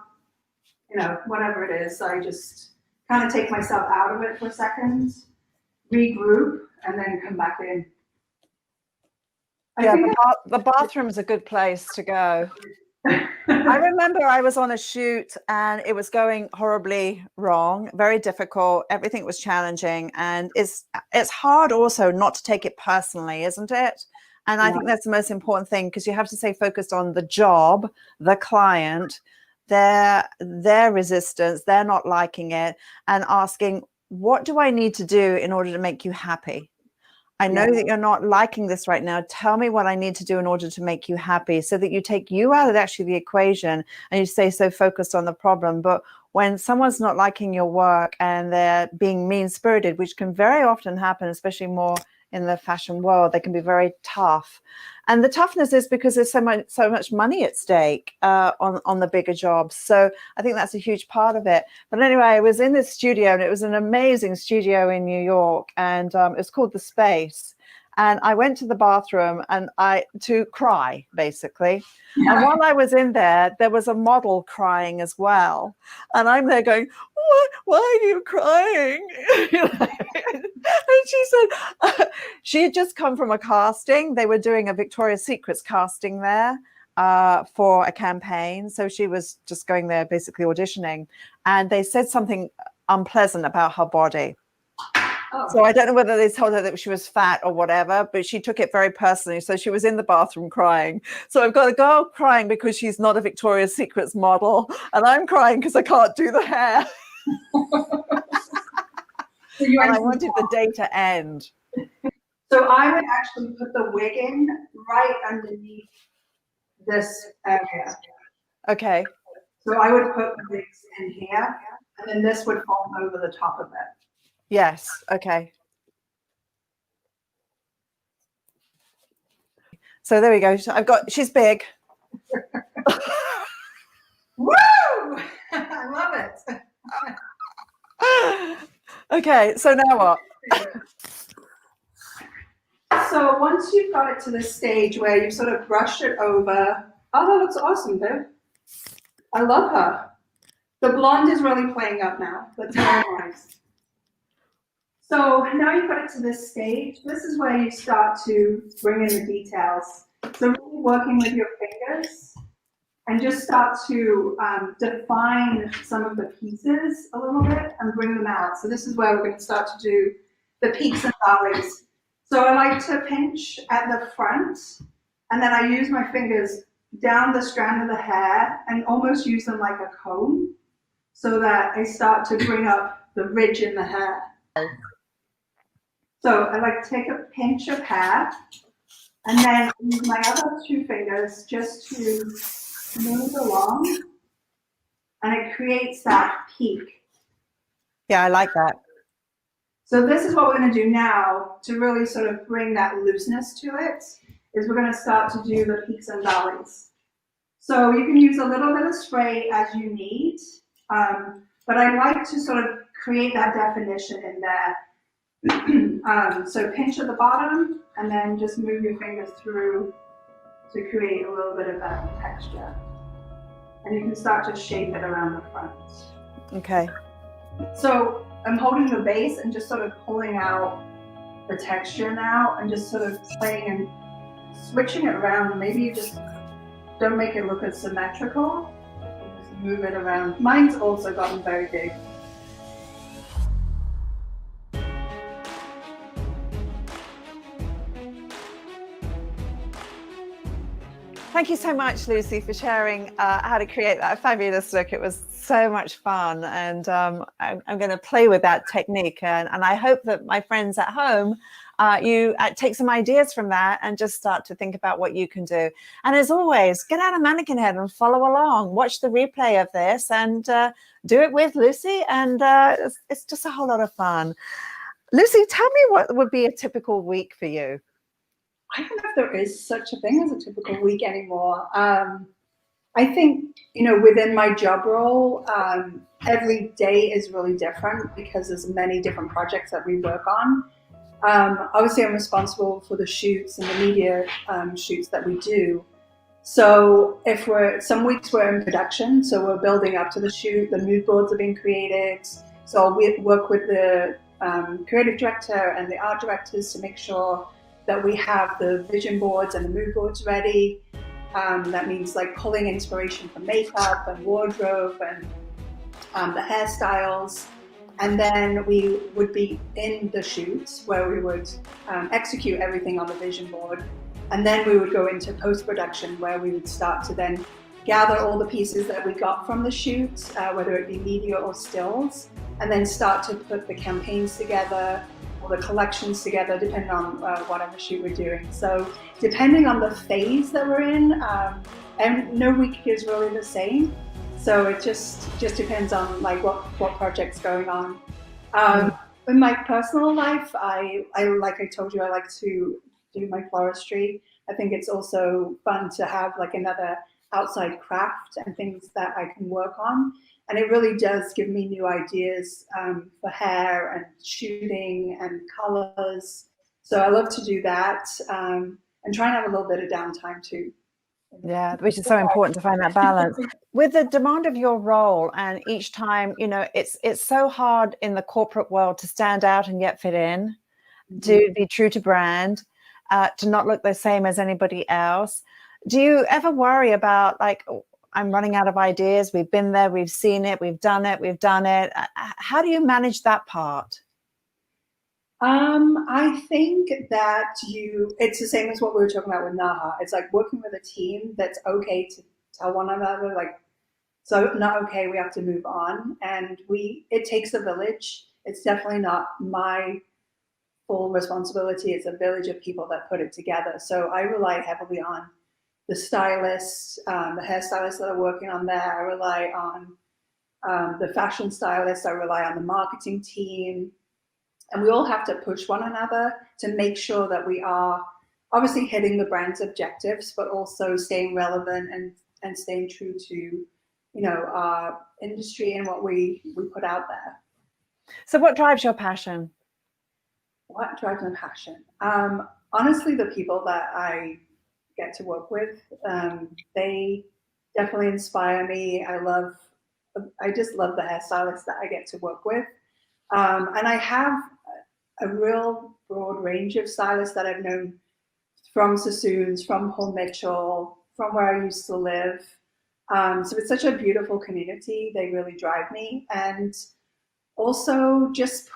whatever it is. So I just kind of take myself out of it for a second, regroup, and then come back in. The bathroom is a good place to go. I remember I was on a shoot and it was going horribly wrong, very difficult. Everything was challenging, and it's hard also not to take it personally, isn't it? And I think that's the most important thing, because you have to stay focused on the job, the client, their resistance, they're not liking it, and asking, what do I need to do in order to make you happy? I know that you're not liking this right now. Tell me what I need to do in order to make you happy, so that you take you out of actually the equation and you stay so focused on the problem. But when someone's not liking your work and they're being mean-spirited, which can very often happen, especially more in the fashion world, they can be very tough. And the toughness is because there's so much money at stake on the bigger jobs. So I think that's a huge part of it. But anyway, I was in this studio, and it was an amazing studio in New York, and it was called The Space. and I went to the bathroom and to cry, basically. And while I was in there, there was a model crying as well. And I'm there going, why are you crying? And she said, she had just come from a casting. They were doing a Victoria's Secrets casting there for a campaign. So she was just going there, basically auditioning. And they said something unpleasant about her body. Oh. So I don't know whether they told her that she was fat or whatever, but she took it very personally. So she was in the bathroom crying. So I've got a girl crying because she's not a Victoria's Secrets model, and I'm crying because I can't do the hair. So you and I wanted the day to end. So I would actually put the wig in right underneath this area. Okay. So I would put the wigs in here, and then this would fall over the top of it. Yes. Okay. So there we go. She's big. Woo! I love it. Okay. So now what? So once you've got it to the stage where you've sort of brushed it over, oh, that looks awesome, babe. I love her. The blonde is really playing up now. That's very nice. So now you've got it to this stage. This is where you start to bring in the details. So really working with your fingers and just start to define some of the pieces a little bit and bring them out. So this is where we're going to start to do the peaks and valleys. So I like to pinch at the front, and then I use my fingers down the strand of the hair and almost use them like a comb so that I start to bring up the ridge in the hair. So I like to take a pinch of hair and then use my other two fingers just to move along, and it creates that peak. Yeah, I like that. So this is what we're going to do now to really sort of bring that looseness to it, is we're going to start to do the peaks and valleys. So you can use a little bit of spray as you need, but I like to sort of create that definition in there. So pinch at the bottom and then just move your fingers through to create a little bit of that texture. And you can start to shape it around the front. Okay. So I'm holding the base and just sort of pulling out the texture now and just sort of playing and switching it around. Maybe you just don't make it look as symmetrical. Just move it around. Mine's also gotten very big. Thank you so much, Lucie, for sharing how to create that fabulous look. It was so much fun, and I'm going to play with that technique, and I hope that my friends at home, you take some ideas from that and just start to think about what you can do. And as always, get out a mannequin head and follow along. Watch the replay of this and do it with Lucie, and it's just a whole lot of fun. Lucie, tell me what would be a typical week for you. I don't know if there is such a thing as a typical week anymore. I think, within my job role, every day is really different because there's many different projects that we work on. Obviously, I'm responsible for the shoots and the media shoots that we do. So some weeks we're in production, so we're building up to the shoot, the mood boards are being created. So I'll work with the creative director and the art directors to make sure that we have the vision boards and the mood boards ready. That means like pulling inspiration from makeup and wardrobe and the hairstyles. And then we would be in the shoots where we would execute everything on the vision board. And then we would go into post-production where we would start to then gather all the pieces that we got from the shoot, whether it be media or stills, and then start to put the campaigns together, or the collections together, depending on whatever shoot we're doing. So depending on the phase that we're in, and no week is really the same. So it just depends on like what project's going on. In my personal life, I like I told you, I like to do my floristry. I think it's also fun to have like another outside craft and things that I can work on. And it really does give me new ideas for hair and shooting and colors. So I love to do that, and try and have a little bit of downtime too. Yeah, which is so important to find that balance. With the demand of your role, and each time, it's so hard in the corporate world to stand out and yet fit in, to be true to brand, to not look the same as anybody else. Do you ever worry about, like, "Oh, I'm running out of ideas. We've been there, we've seen it, we've done it, we've done it." How do you manage that part? I think that it's the same as what we were talking about with Naha. It's like working with a team that's okay to tell one another, like, so not okay, we have to move on. And it takes a village. It's definitely not my full responsibility. It's a village of people that put it together. So I rely heavily on the stylists, the hairstylists that are working on there. I rely on the fashion stylists. I rely on the marketing team. And we all have to push one another to make sure that we are obviously hitting the brand's objectives, but also staying relevant and staying true to, our industry and what we put out there. So what drives your passion? What drives my passion? Honestly, the people that I get to work with, they definitely inspire me. I just love the hairstylists that I get to work with. And I have a real broad range of stylists that I've known from Sassoon's, from Paul Mitchell, from where I used to live. So it's such a beautiful community. They really drive me. And also just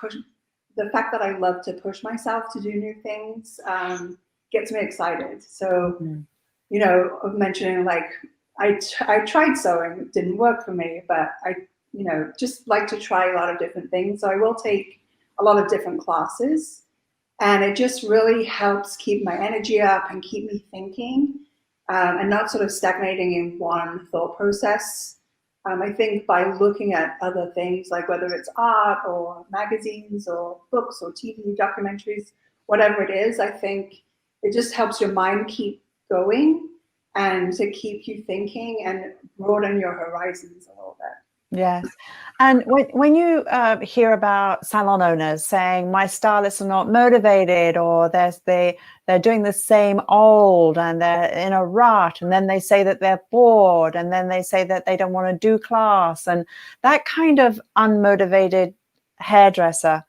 the fact that I love to push myself to do new things gets me excited. So, of mentioning, like, I tried sewing, it didn't work for me, but I just like to try a lot of different things. So I will take a lot of different classes, and it just really helps keep my energy up and keep me thinking, and not sort of stagnating in one thought process. I think by looking at other things, like whether it's art or magazines or books or TV documentaries, whatever it is, I think it just helps your mind keep going and to keep you thinking and broaden your horizons a little bit. Yes. And when you hear about salon owners saying my stylists are not motivated, or they're doing the same old and they're in a rut, and then they say that they're bored, and then they say that they don't want to do class, and that kind of unmotivated hairdresser,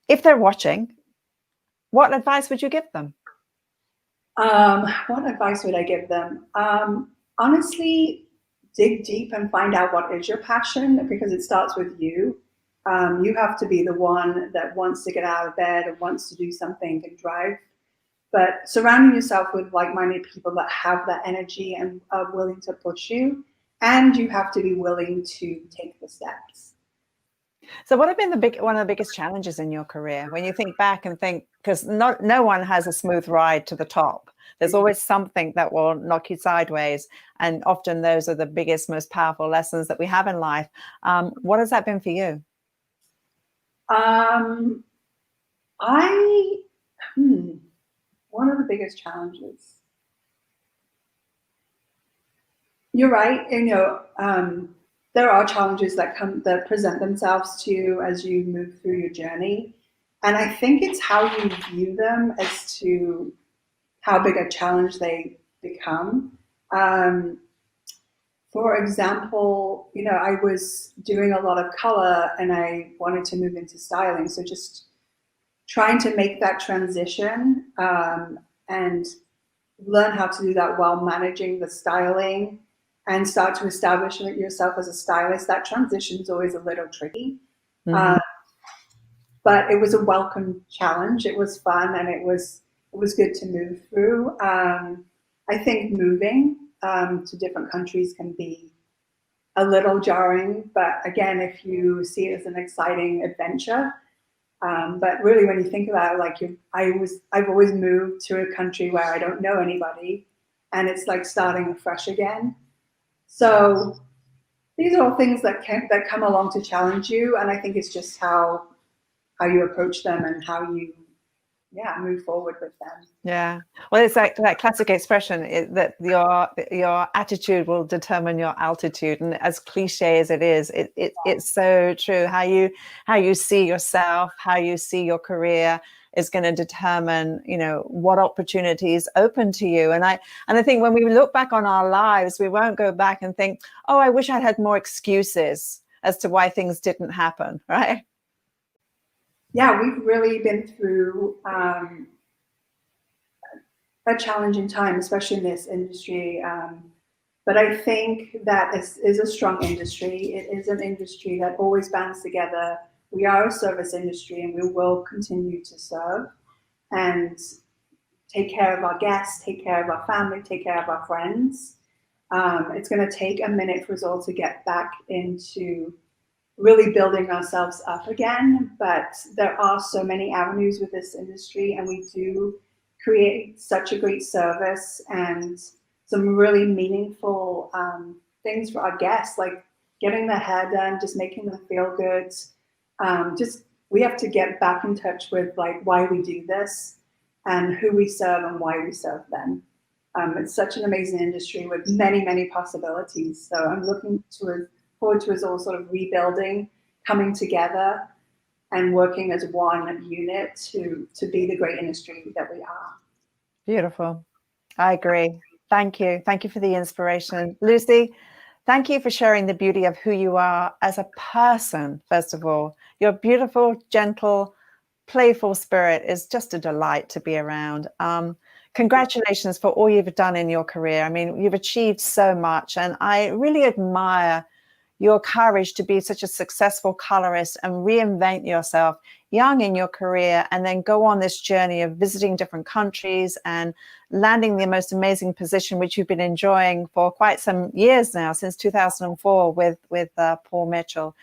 if they're watching, what advice would you give them? What advice would I give them? Honestly, dig deep and find out what is your passion, because it starts with you. You have to be the one that wants to get out of bed and wants to do something and drive. But surrounding yourself with like-minded people that have that energy and are willing to push you, and you have to be willing to take the steps. So what have been one of the biggest challenges in your career when you think back and think, because no one has a smooth ride to the top. There's always something that will knock you sideways. And often those are the biggest, most powerful lessons that we have in life. What has that been for you? One of the biggest challenges. You're right. There are challenges that present themselves to you as you move through your journey. And I think it's how you view them as to how big a challenge they become. For example, I was doing a lot of color and I wanted to move into styling. So just trying to make that transition and learn how to do that while managing the styling and start to establish yourself as a stylist. That transition is always a little tricky. Mm-hmm. But it was a welcome challenge. It was fun, and it was good to move through. I think moving to different countries can be a little jarring, but again, if you see it as an exciting adventure. But really, when you think about it, like I've always moved to a country where I don't know anybody, and it's like starting afresh again. So these are all things that come along to challenge you, and I think it's just how you approach them and how you move forward with them. Yeah. Well, it's like that classic expression that your attitude will determine your altitude. And as cliche as it is, it's so true. How you see yourself, how you see your career is going to determine, what opportunities open to you. And I think when we look back on our lives, we won't go back and think, oh, I wish I'd had more excuses as to why things didn't happen, right? Yeah, we've really been through a challenging time, especially in this industry. But I think that is a strong industry. It is an industry that always bands together. We are a service industry, and we will continue to serve and take care of our guests, take care of our family, take care of our friends. It's going to take a minute for us all to get back into really building ourselves up again. But there are so many avenues with this industry, and we do create such a great service and some really meaningful things for our guests, like getting their hair done, just making them feel good. We have to get back in touch with like why we do this and who we serve and why we serve them. It's such an amazing industry with many, many possibilities. So I'm looking forward to us all sort of rebuilding, coming together, and working as one unit to be the great industry that we are. Beautiful. I agree. Thank you. Thank you for the inspiration. Lucie, thank you for sharing the beauty of who you are as a person, first of all. Your beautiful, gentle, playful spirit is just a delight to be around. Congratulations for all you've done in your career. I mean, you've achieved so much, and I really admire your courage to be such a successful colorist and reinvent yourself young in your career, and then go on this journey of visiting different countries and landing the most amazing position, which you've been enjoying for quite some years now, since 2004 with Paul Mitchell.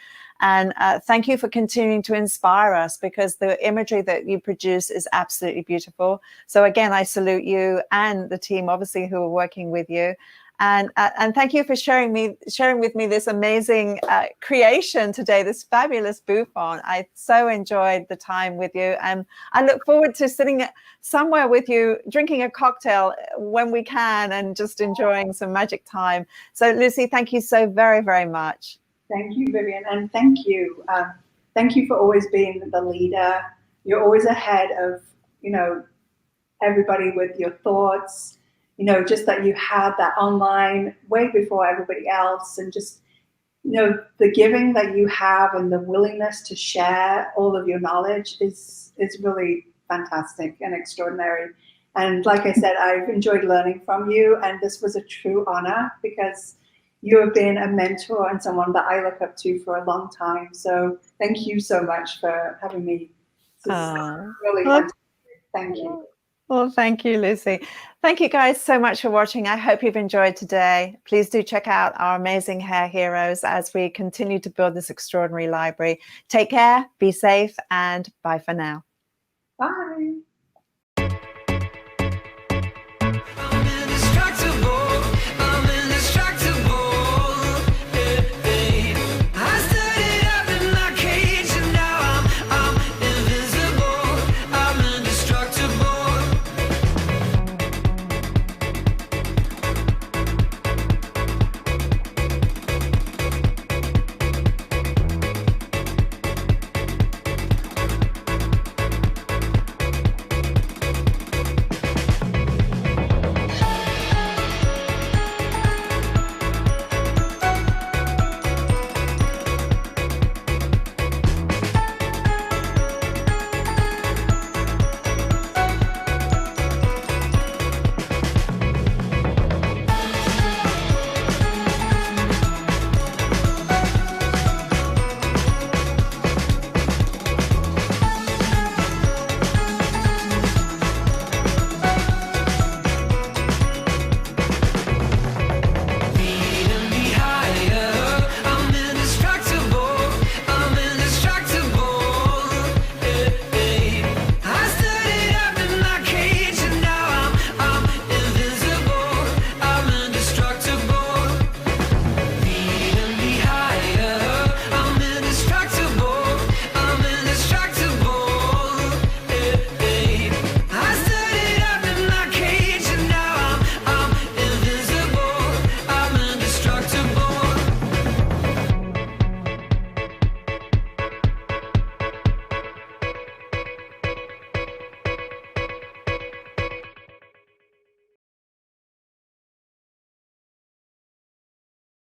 And thank you for continuing to inspire us, because the imagery that you produce is absolutely beautiful. So again, I salute you and the team, obviously, who are working with you. And thank you for sharing with me this amazing creation today, this fabulous bouffant. I so enjoyed the time with you, and I look forward to sitting somewhere with you, drinking a cocktail when we can, and just enjoying some magic time. So Lucie, thank you so very, very much. Thank you, Vivian, and thank you. Thank you for always being the leader. You're always ahead of, everybody with your thoughts. Just that you had that online way before everybody else, and just, the giving that you have and the willingness to share all of your knowledge is really fantastic and extraordinary. And like I said, I've enjoyed learning from you, and this was a true honor, because you have been a mentor and someone that I look up to for a long time. So thank you so much for having me. This is really fantastic. Thank you. Well, thank you, Lucie. Thank you guys so much for watching. I hope you've enjoyed today. Please do check out our amazing hair heroes as we continue to build this extraordinary library. Take care, be safe, and bye for now. Bye.